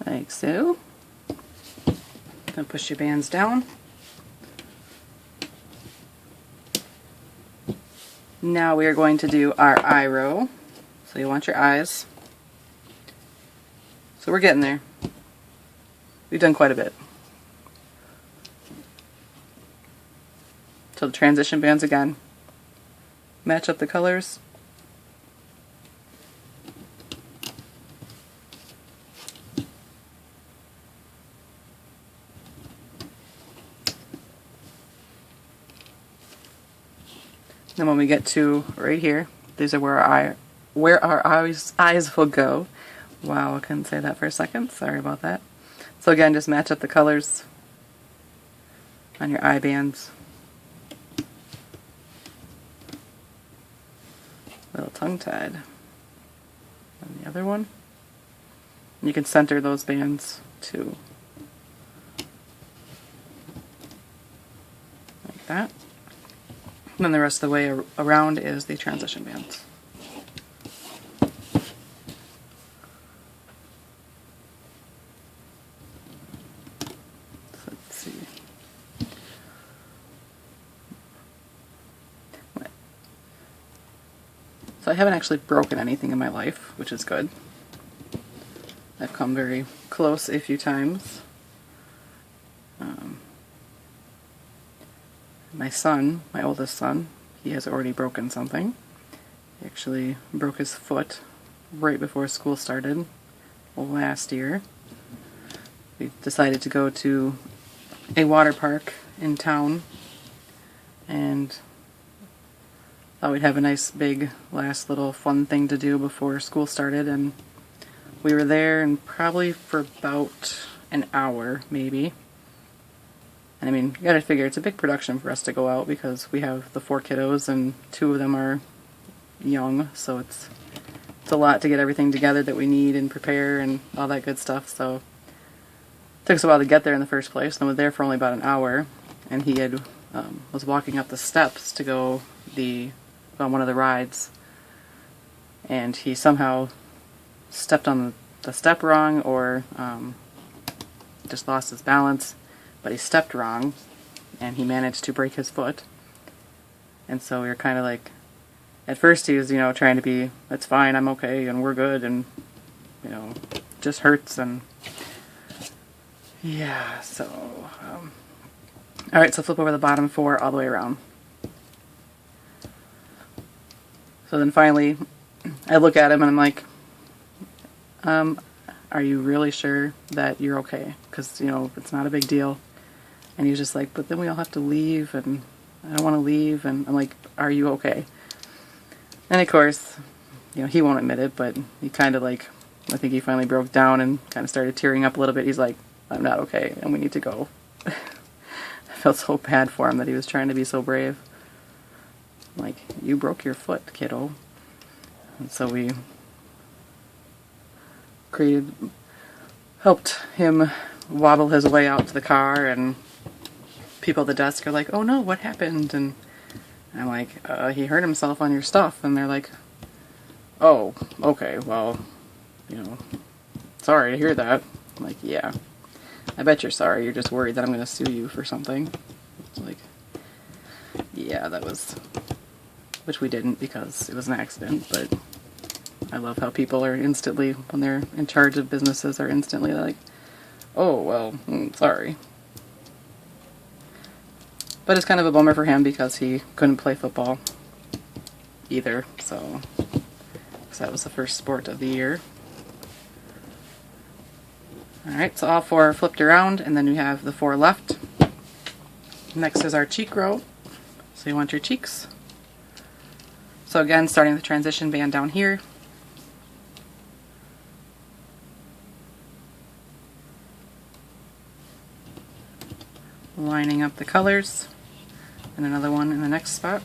like so. Then push your bands down. Now we are going to do our eye row. So you want your eyes. So we're getting there. We've done quite a bit. So the transition bands again. Match up the colors. Then when we get to right here, these are where our eyes will go. Wow, I couldn't say that for a second. Sorry about that. So again, just match up the colors on your eye bands. A little tongue-tied on the other one. And you can center those bands too. Like that. And then the rest of the way around is the transition bands. So let's see. So I haven't actually broken anything in my life, which is good. I've come very close a few times. My son, my oldest son, he has already broken something. He actually broke his foot right before school started last year. We decided to go to a water park in town and thought we'd have a nice big last little fun thing to do before school started, and we were there and probably for about an hour maybe. And I mean, you gotta figure it's a big production for us to go out because we have the 4 kiddos and 2 of them are young, so it's a lot to get everything together that we need and prepare and all that good stuff. So it took us a while to get there in the first place, and I was there for only about an hour, and he had was walking up the steps to go on one of the rides, and he somehow stepped on the step wrong or just lost his balance. But he stepped wrong, and he managed to break his foot. And so we were kind of like, at first he was, trying to be, it's fine, I'm okay, and we're good, and, just hurts, and, yeah, so, alright, so flip over the bottom 4 all the way around. So then finally, I look at him, and I'm like, are you really sure that you're okay? Because, it's not a big deal. And he was just like, but then we all have to leave, and I don't want to leave, and I'm like, are you okay? And of course, he won't admit it, but he kind of like, I think he finally broke down and kind of started tearing up a little bit. He's like, I'm not okay, and we need to go. I felt so bad for him that he was trying to be so brave. I'm like, you broke your foot, kiddo. And so we helped him wobble his way out to the car, and people at the desk are like, oh no, what happened? And I'm like, he hurt himself on your stuff. And they're like, oh, okay, well, sorry to hear that. I'm like, yeah, I bet you're sorry. You're just worried that I'm going to sue you for something. It's like, yeah, that was, which we didn't because it was an accident, but I love how people are instantly, when they're in charge of businesses, are instantly like, oh, well, sorry. But it's kind of a bummer for him because he couldn't play football either, so because that was the first sport of the year. Alright, so all 4 are flipped around, and then we have the 4 left. Next is our cheek row. So you want your cheeks. So again, starting the transition band down here. Lining up the colors, and another one in the next spot.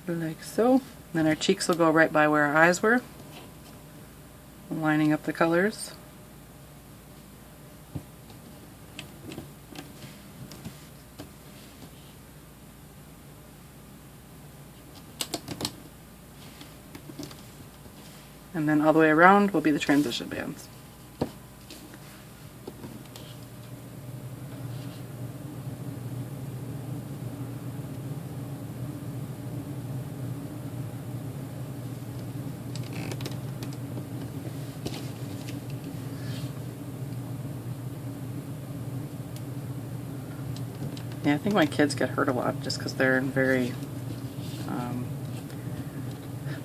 Like so. Then our cheeks will go right by where our eyes were. Lining up the colors. and then all the way around will be the transition bands. Yeah, I think my kids get hurt a lot just because they're very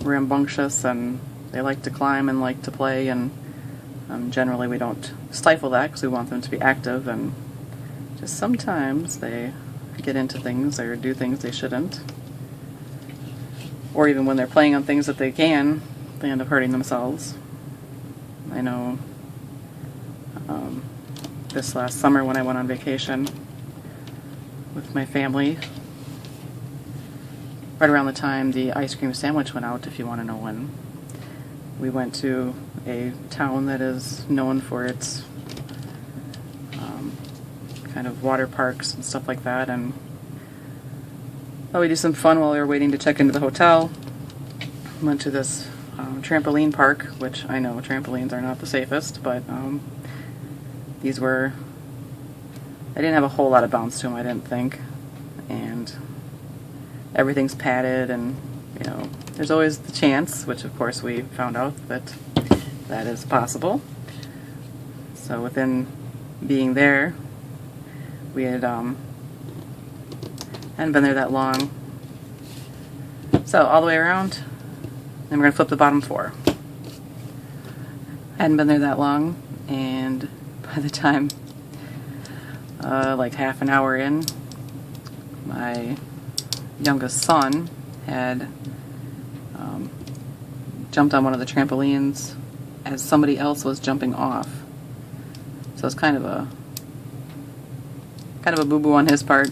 rambunctious, and they like to climb and like to play, and generally we don't stifle that because we want them to be active, and just sometimes they get into things or do things they shouldn't, or even when they're playing on things that they can, they end up hurting themselves. I know this last summer when I went on vacation with my family, right around the time the ice cream sandwich went out, if you want to know when. We went to a town that is known for its kind of water parks and stuff like that, and we did some fun while we were waiting to check into the hotel. Went to this trampoline park, which I know trampolines are not the safest, but these were, I didn't have a whole lot of bounce to them, I didn't think, and everything's padded, and you know, there's always the chance, which of course we found out that that is possible. So within being there, we had hadn't been there that long. So all the way around, then we're going to flip the bottom 4. Hadn't been there that long, and by the time like half an hour in, my youngest son had jumped on one of the trampolines as somebody else was jumping off. So it's kind of a boo-boo on his part,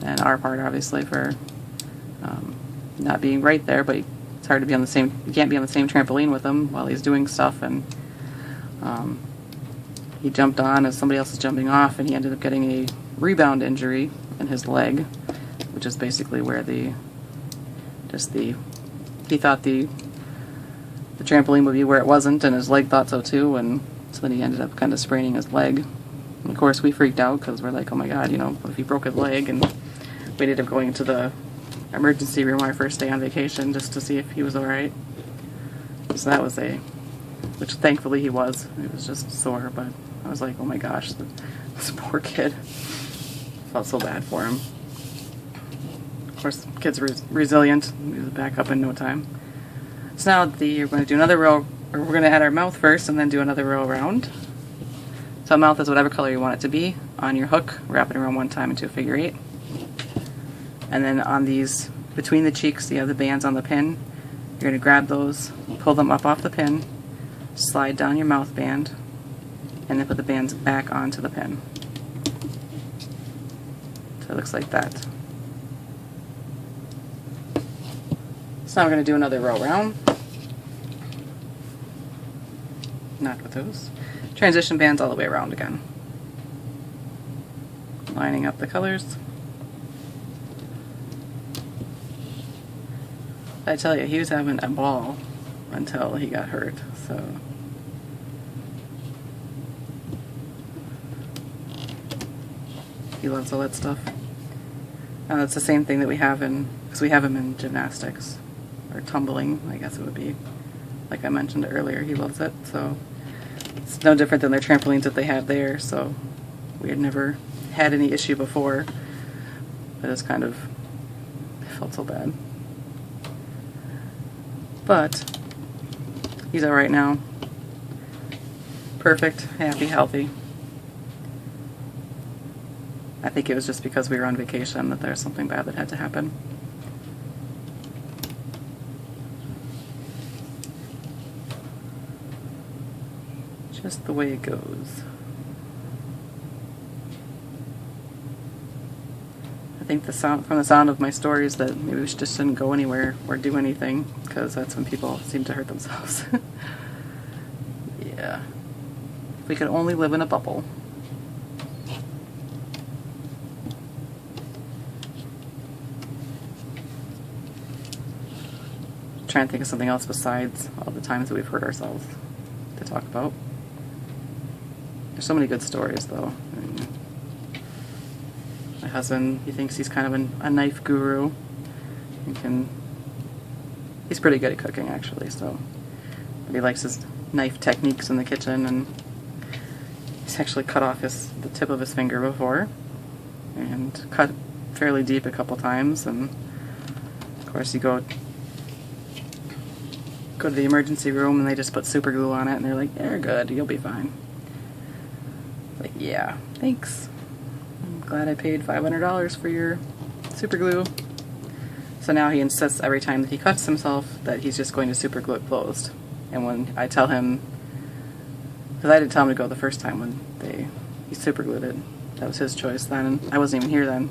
and our part obviously for not being right there, but it's hard to be on the same, you can't be on the same trampoline with him while he's doing stuff, and he jumped on as somebody else was jumping off, and he ended up getting a rebound injury in his leg, which is basically where he thought the trampoline would be where it wasn't, and his leg thought so too, and so then he ended up kind of spraining his leg. And of course we freaked out because we're like, oh my god, you know, what if he broke his leg? And we ended up going into the emergency room our first day on vacation just to see if he was alright. So that was which thankfully he was. It was just sore, but I was like, oh my gosh, this poor kid. Felt so bad for him. Of course, the kid's resilient. He was back up in no time. So now you're going to do another row, or we're going to add our mouth first and then do another row around. So mouth is whatever color you want it to be. On your hook, wrap it around one time into a figure 8. And then on these, between the cheeks, you have the bands on the pin. You're going to grab those, pull them up off the pin, slide down your mouth band, and then put the bands back onto the pin. So it looks like that. So now we're going to do another row round. Not with those. Transition bands all the way around again. Lining up the colors. I tell you, he was having a ball until he got hurt, so. He loves all that stuff. It's the same thing that we have because we have him in gymnastics, or tumbling, I guess it would be. Like I mentioned earlier, he loves it, so it's no different than their trampolines that they have there, so we had never had any issue before, but it's kind of, I felt so bad. But he's alright now. Perfect, happy, healthy. I think it was just because we were on vacation that there was something bad that had to happen. Just the way it goes. I think from the sound of my stories that maybe we just shouldn't go anywhere or do anything, because that's when people seem to hurt themselves. Yeah. If we could only live in a bubble. trying to think of something else besides all the times that we've hurt ourselves to talk about. There's so many good stories, though. I mean, my husband, he thinks he's kind of a knife guru. He's pretty good at cooking, actually, so. But he likes his knife techniques in the kitchen, and he's actually cut off the tip of his finger before, and cut fairly deep a couple times, and of course you go to the emergency room and they just put super glue on it and they're like, you're good, you'll be fine. Like, yeah, thanks. I'm glad I paid $500 for your super glue. So now he insists every time that he cuts himself that he's just going to super glue it closed. And when I tell him, because I didn't tell him to go the first time when he super glued it, that was his choice then, and I wasn't even here then.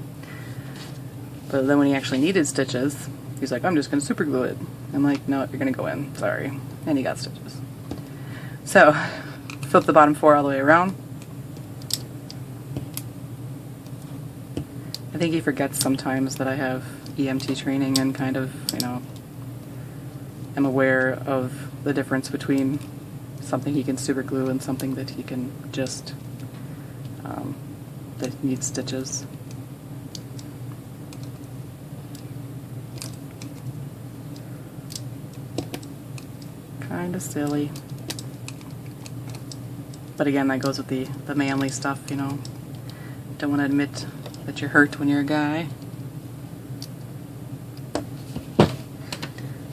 But then when he actually needed stitches, he's like, I'm just going to super glue it. I'm like, no, you're going to go in, sorry. And he got stitches. So, flip the bottom 4 all the way around. I think he forgets sometimes that I have EMT training and kind of, am aware of the difference between something he can super glue and something that he can just, that needs stitches. Kind of silly. But again, that goes with the manly stuff, Don't want to admit that you're hurt when you're a guy.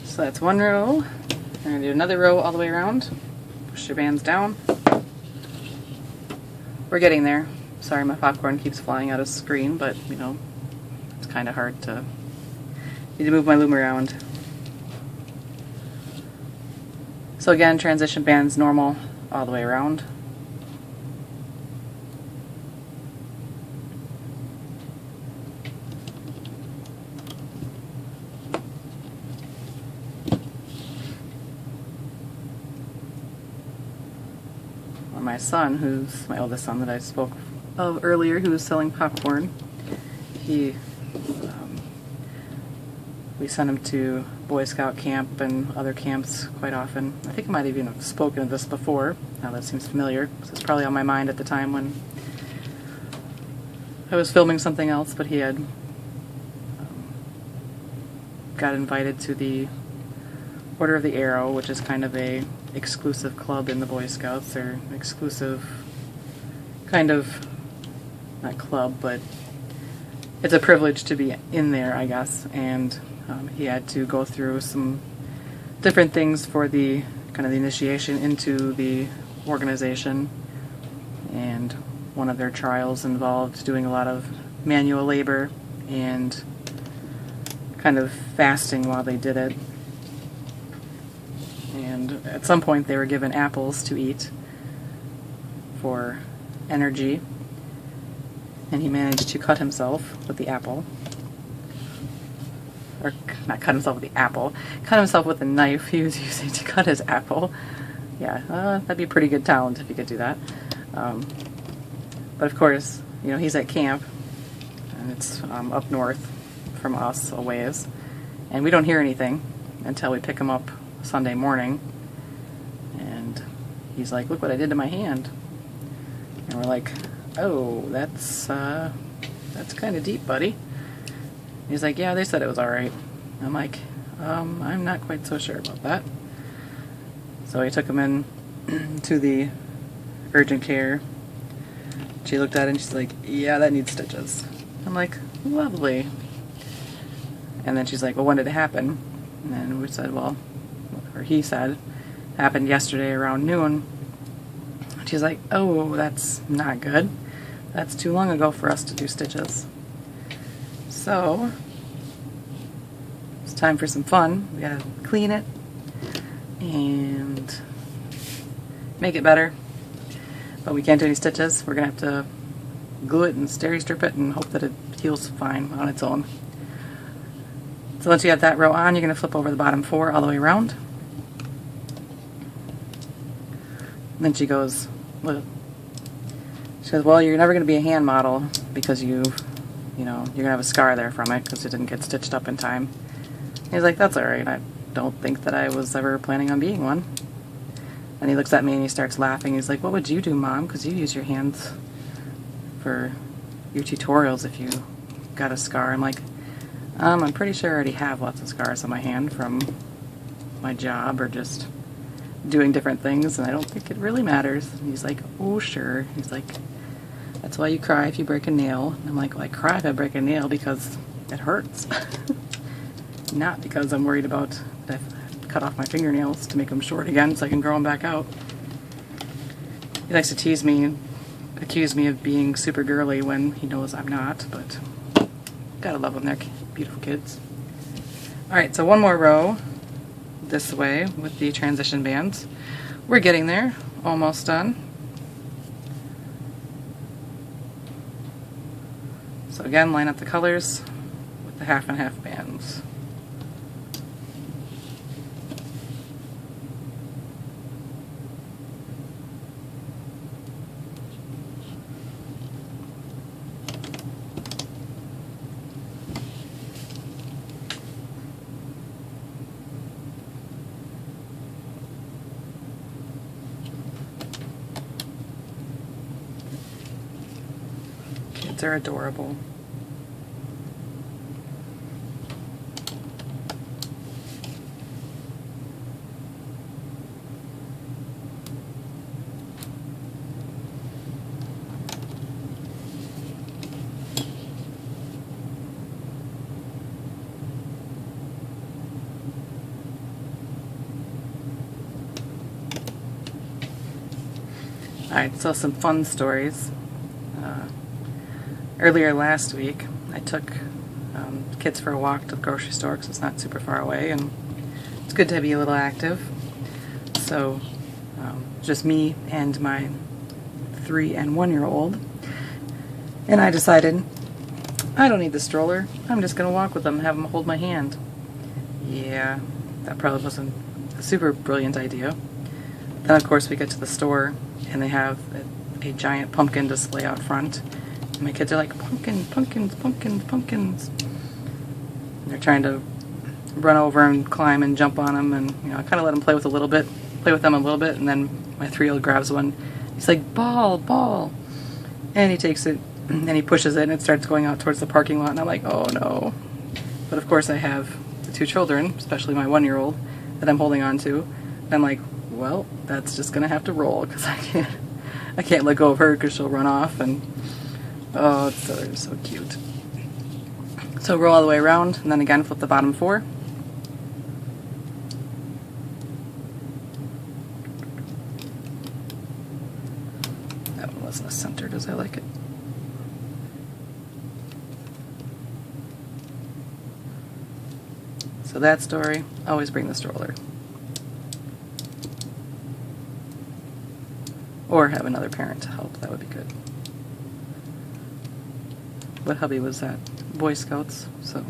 So that's one row. We're going to do another row all the way around. Push your bands down. We're getting there. Sorry, my popcorn keeps flying out of screen, but, it's kind of hard to... need to move my loom around. So again, transition bands normal all the way around. My son, who's my oldest son that I spoke of earlier, who was selling popcorn, we sent him to Boy Scout camp and other camps quite often. I think I might have even spoken of this before. Now that seems familiar. So it's probably on my mind at the time when I was filming something else, but he had got invited to the Order of the Arrow, which is kind of a exclusive club in the Boy Scouts, or exclusive kind of, not club, but it's a privilege to be in there, I guess, and he had to go through some different things for the kind of the initiation into the organization, and one of their trials involved doing a lot of manual labor and kind of fasting while they did it. And at some point they were given apples to eat for energy, and he managed to cut himself with the apple. Or not cut himself with the apple, cut himself with the knife he was using to cut his apple. Yeah, that'd be a pretty good talent if you could do that. But of course, he's at camp, and it's up north from us a ways, and we don't hear anything until we pick him up Sunday morning, and he's like, look what I did to my hand. And we're like, oh, that's kind of deep, buddy. He's like, yeah, they said it was alright. I'm like, I'm not quite so sure about that. So he took him in to the urgent care. She looked at it and she's like, yeah, that needs stitches. I'm like, lovely. And then she's like, well, when did it happen? And then we said, well, or he said, happened yesterday around noon. She's like, oh, that's not good. That's too long ago for us to do stitches. So, it's time for some fun. We gotta clean it and make it better. But we can't do any stitches. We're gonna have to glue it and steri strip it and hope that it heals fine on its own. So once you have that row on, you're gonna flip over the bottom 4 all the way around. And then she goes, well, you're never going to be a hand model because you're going to have a scar there from it because it didn't get stitched up in time. And he's like, that's alright, it don't think that I was ever planning on being one. And he looks at me and he starts laughing. He's like, what would you do, Mom? Because you use your hands for your tutorials if you got a scar. I'm like, I'm pretty sure I already have lots of scars on my hand from my job or just doing different things, and I don't think it really matters. And he's like, oh, sure. He's like, that's why you cry if you break a nail. And I'm like, well, I cry if I break a nail because it hurts. Not because I'm worried about that I've cut off my fingernails to make them short again so I can grow them back out. He likes to tease me and accuse me of being super girly when he knows I'm not, but gotta love them. They're beautiful kids. Alright, so one more row this way with the transition bands. We're getting there. Almost done. So again, line up the colors with the half and half bands. Kids are adorable. Alright, so some fun stories. Earlier last week, I took kids for a walk to the grocery store because it's not super far away, and it's good to be a little active. So, just me and my 3 and 1 year old, and I decided I don't need the stroller. I'm just going to walk with them and have them hold my hand. Yeah, that probably wasn't a super brilliant idea. Then, of course, we get to the store, and they have a giant pumpkin display out front. And my kids are like, pumpkin, pumpkins, pumpkins, pumpkins. And they're trying to run over and climb and jump on them, and I kind of let them play with them a little bit, and then my 3-year-old grabs one. He's like, ball, ball. And he takes it, and he pushes it, and it starts going out towards the parking lot, and I'm like, oh no. But of course I have the 2 children, especially my 1-year-old, that I'm holding on to. And I'm like, well, that's just gonna have to roll, because I can't let go of her because she'll run off. And oh, they're so cute. So roll all the way around, and then again flip the bottom 4. That one wasn't as centered as I like it. So that story, always bring the stroller. Or have another parent to help, that would be good. But hubby was at Boy Scouts, so.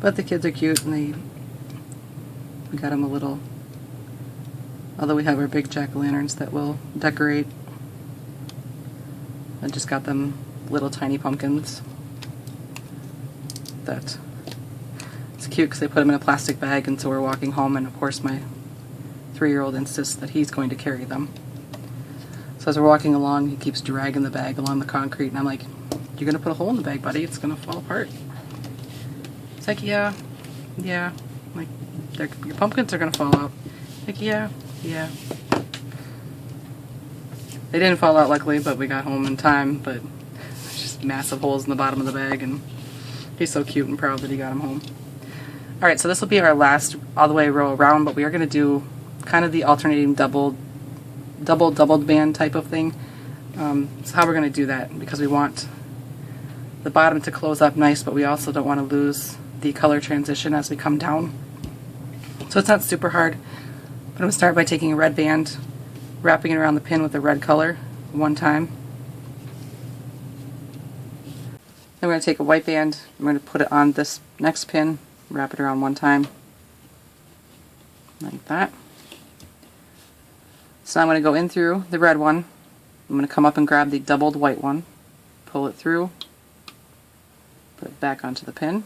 But the kids are cute, and we got them a little, although we have our big jack-o'-lanterns that we'll decorate. I just got them little tiny pumpkins that, it's cute because they put them in a plastic bag, and so we're walking home, and of course my 3-year-old insists that he's going to carry them. So as we're walking along, he keeps dragging the bag along the concrete, and I'm like, you're going to put a hole in the bag, buddy. It's going to fall apart. It's like, yeah. I'm like, your pumpkins are going to fall out. Like, yeah. They didn't fall out, luckily, but we got home in time, but there's just massive holes in the bottom of the bag, and he's so cute and proud that he got them home. Alright, so this will be our last all the way row around, but we are going to do kind of the alternating doubled band type of thing. So how we're going to do that, because we want the bottom to close up nice, but we also don't want to lose the color transition as we come down. So it's not super hard, but I'm going to start by taking a red band, wrapping it around the pin with the red color one time. Then we're going to take a white band, I'm going to put it on this next pin, wrap it around one time, like that. So I'm going to go in through the red one, I'm going to come up and grab the doubled white one, pull it through, Put it back onto the pin.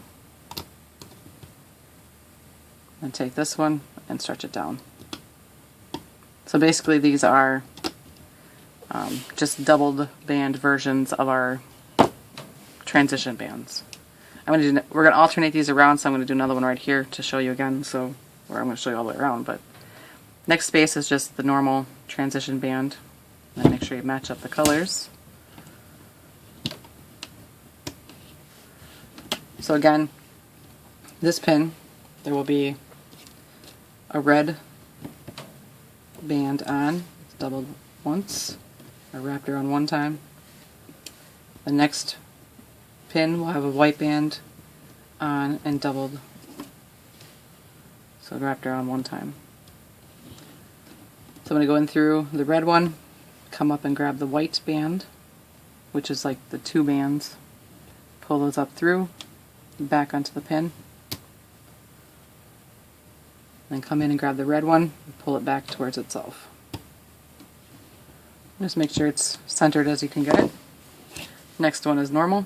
And take this one and stretch it down. So basically these are just doubled band versions of our transition bands. We're going to alternate these around, so I'm going to do another one right here to show you again, so where I'm going to show you all the way around. But next space is just the normal transition band. And make sure you match up the colors. So again, this pin, there will be a red band on. It's doubled once, or wrapped around one time. The next pin will have a white band on and doubled, so wrapped around one time. So I'm going to go in through the red one, come up and grab the white band, which is like the two bands, pull those up through, back onto the pin, then come in and grab the red one and pull it back towards itself. Just make sure it's centered as you can get it. Next one is normal.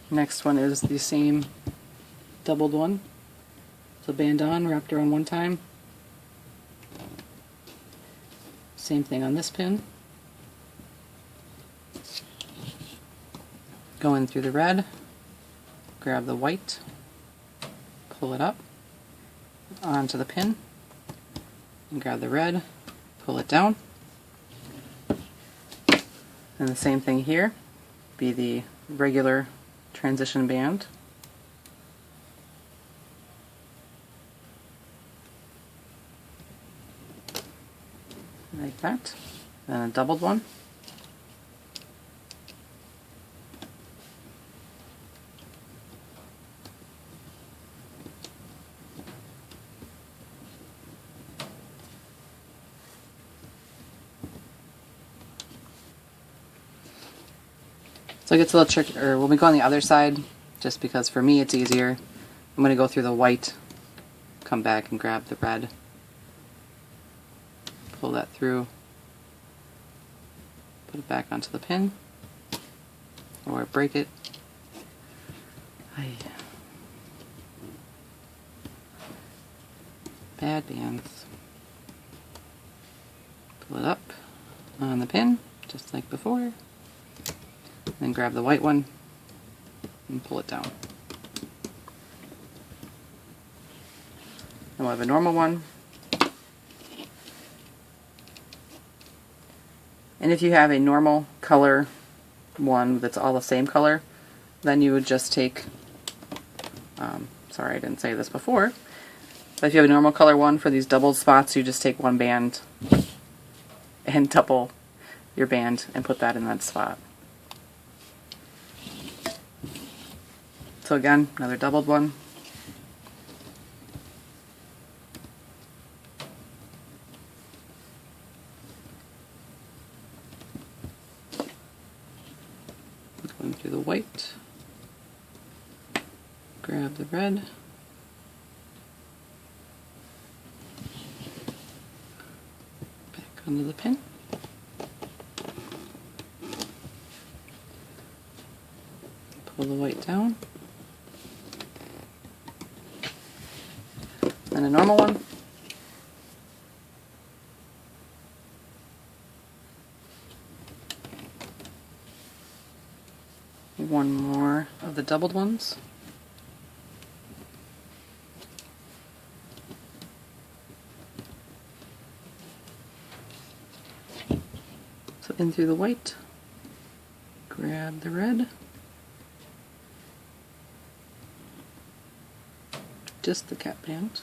Next one is the same doubled one. So band on, wrapped around one time. Same thing on this pin. Go in through the red, grab the white, pull it up onto the pin, and grab the red, pull it down. And the same thing here, be the regular transition band. Like that. And a doubled one. So it gets a little tricky, or when we go on the other side, just because for me it's easier, I'm going to go through the white, come back and grab the red, pull that through, put it back onto the pin, or break it. Bad bands. Pull it up on the pin, just like before. Then grab the white one and pull it down. And we'll have a normal one. And if you have a normal color one that's all the same color, then you would just take, sorry I didn't say this before, but if you have a normal color one for these doubled spots, you just take one band and double your band and put that in that spot. So again, another doubled one. Going through the white, grab the red, back onto the pin, pull the white down, and a normal one. One more of the doubled ones. So in through the white, grab the red, just the cap band,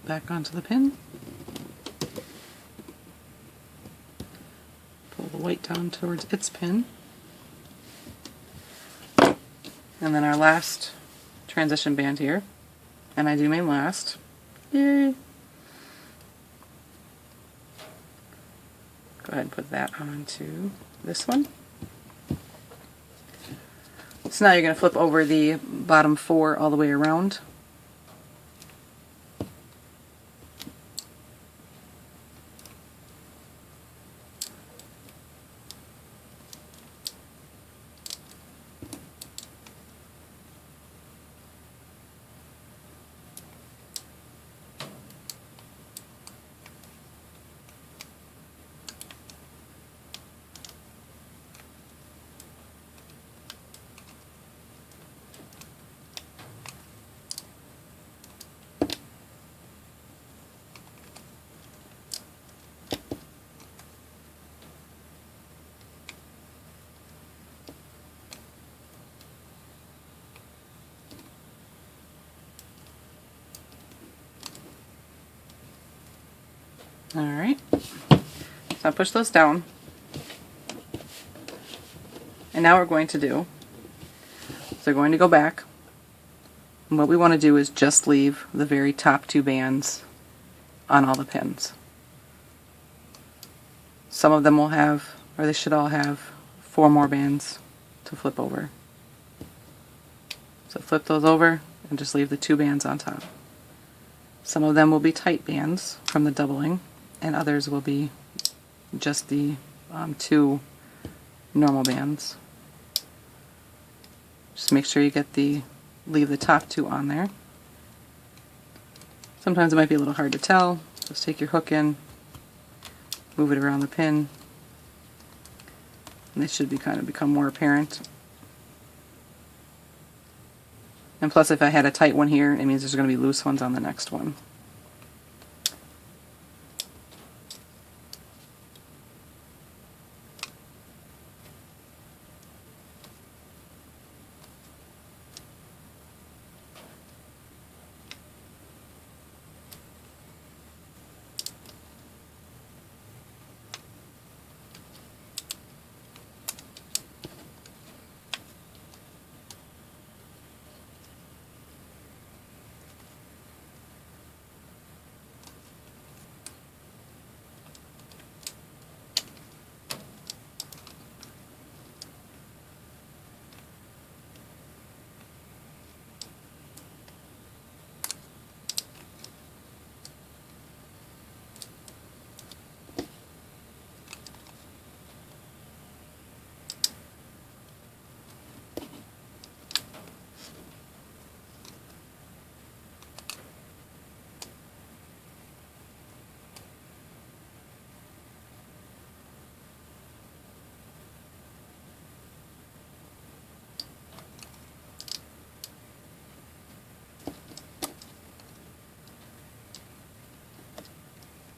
back onto the pin, pull the white down towards its pin, and then our last transition band here, and I do mean last. Yay! Go ahead and put that onto this one. So now you're going to flip over the bottom four all the way around. Alright, so I'll push those down. And now what we're going to do, so we're going to go back. And what we want to do is just leave the very top 2 bands on all the pins. Some of them will have, or they should all have, 4 more bands to flip over. So flip those over and just leave the 2 bands on top. Some of them will be tight bands from the doubling, and others will be just the 2 normal bands. Just make sure you get leave the top 2 on there. Sometimes it might be a little hard to tell. Just take your hook in, move it around the pin, and they should become more apparent. And plus, if I had a tight one here, it means there's going to be loose ones on the next one.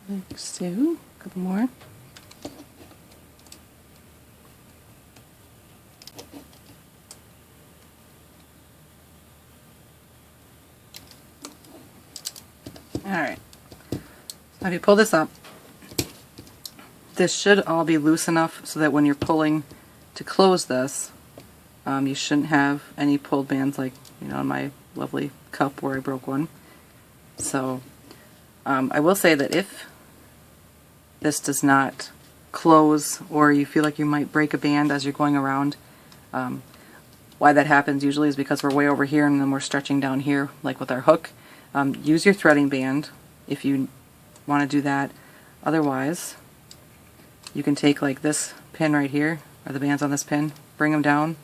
Like so, a couple more. Alright, so if you pull this up, this should all be loose enough so that when you're pulling to close this, you shouldn't have any pulled bands like, in my lovely cup where I broke one. So I will say that if this does not close, or you feel like you might break a band as you're going around, why that happens usually is because we're way over here and then we're stretching down here like with our hook. Use your threading band if you want to do that. Otherwise, you can take like this pin right here, or the bands on this pin, bring them down,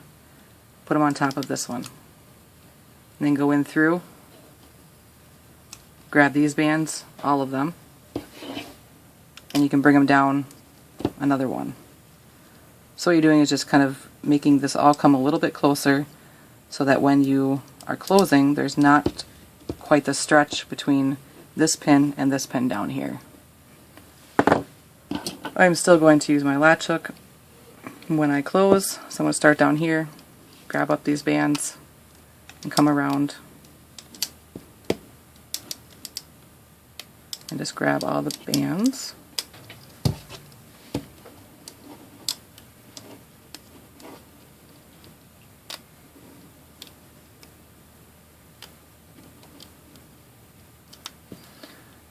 put them on top of this one, and then go in through, grab these bands, all of them, and you can bring them down another one. So what you're doing is just kind of making this all come a little bit closer so that when you are closing, there's not quite the stretch between this pin and this pin down here. I'm still going to use my latch hook when I close, so I'm going to start down here, grab up these bands, and come around and just grab all the bands.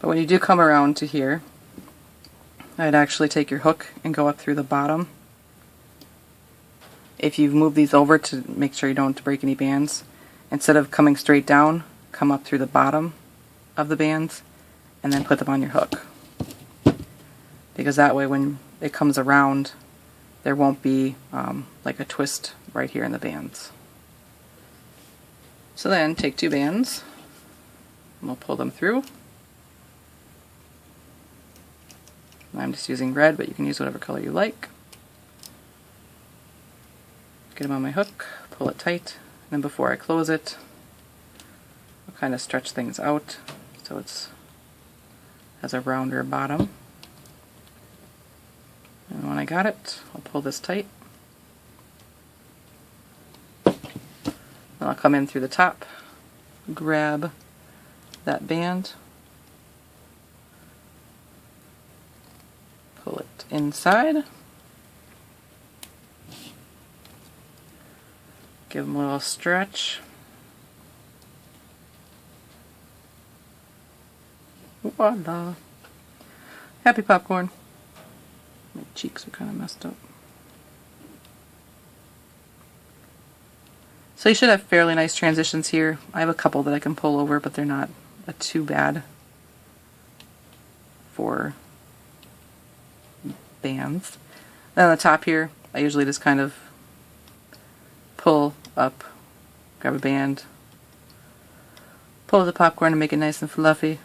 But when you do come around to here, I'd actually take your hook and go up through the bottom. If you've moved these over to make sure you don't break any bands, instead of coming straight down, come up through the bottom of the bands and then put them on your hook. Because that way when it comes around, there won't be like a twist right here in the bands. So then take 2 bands and we'll pull them through. I'm just using red, but you can use whatever color you like. Get them on my hook, pull it tight, and then before I close it, I'll kind of stretch things out so it has a rounder bottom. And when I got it, I'll pull this tight. Then I'll come in through the top, grab that band, inside. Give them a little stretch. Voila. Happy popcorn. My cheeks are kind of messed up. So you should have fairly nice transitions here. I have a couple that I can pull over, but they're not too bad for bands. Then on the top here, I usually just kind of pull up, grab a band, pull the popcorn and make it nice and fluffy.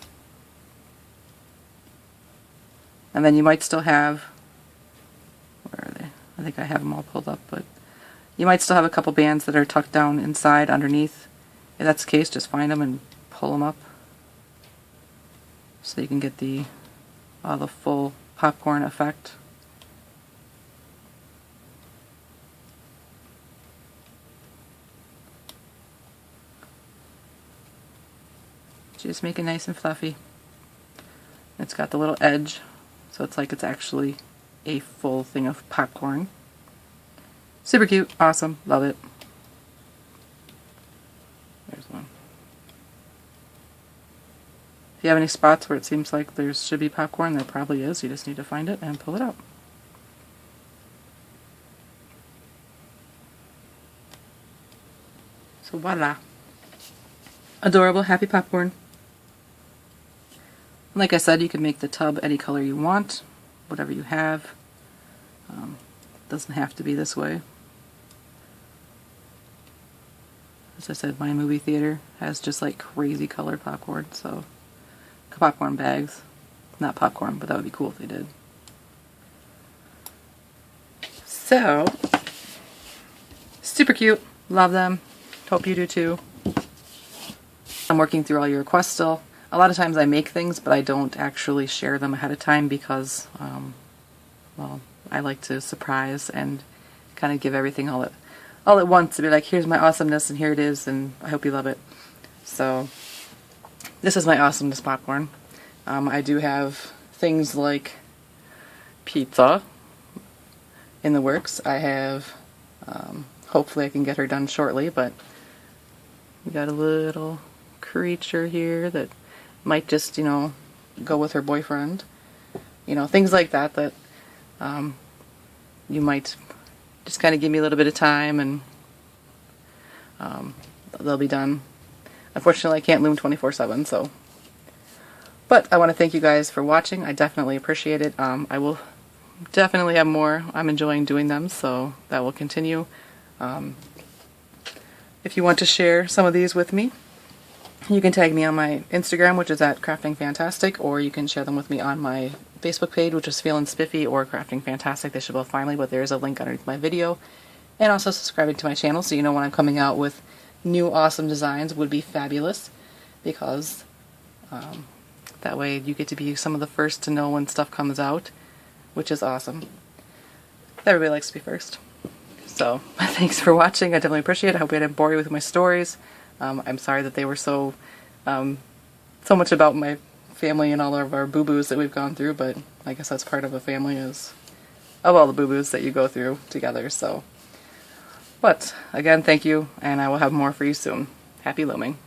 And then you might still have, where are they? I think I have them all pulled up, but you might still have a couple bands that are tucked down inside underneath. If that's the case, just find them and pull them up so you can get the full popcorn effect. Just make it nice and fluffy. It's got the little edge, so it's like it's actually a full thing of popcorn. Super cute, awesome, love it. There's one. If you have any spots where it seems like there should be popcorn, there probably is. You just need to find it and pull it out. So voila. Adorable, happy popcorn. Like I said, you can make the tub any color you want, whatever you have. Doesn't have to be this way. As I said, my movie theater has just like crazy colored popcorn, so popcorn bags. Not popcorn, but that would be cool if they did. So, super cute. Love them. Hope you do too. I'm working through all your requests still. A lot of times I make things, but I don't actually share them ahead of time because, well, I like to surprise and kind of give everything all at once to be like, here's my awesomeness and here it is and I hope you love it. So this is my awesomeness popcorn. I do have things like pizza in the works. I have, hopefully I can get her done shortly, but we got a little creature here that might just, you know, go with her boyfriend. You know, things like that that you might just kind of give me a little bit of time and they'll be done. Unfortunately, I can't loom 24/7, so. But I want to thank you guys for watching. I definitely appreciate it. I will definitely have more. I'm enjoying doing them, so that will continue. If you want to share some of these with me, you can tag me on my Instagram, which is at Crafting Fantastic, or you can share them with me on my Facebook page, which is feelinspiffy or Crafting Fantastic. They should both find me, but there is a link underneath my video. And also subscribing to my channel so you know when I'm coming out with new awesome designs would be fabulous, because that way you get to be some of the first to know when stuff comes out, which is awesome. Everybody likes to be first. So, thanks for watching. I definitely appreciate it. I hope I didn't bore you with my stories. I'm sorry that they were so much about my family and all of our boo-boos that we've gone through, but I guess that's part of a family, is of all the boo-boos that you go through together. So, but again, thank you, and I will have more for you soon. Happy looming.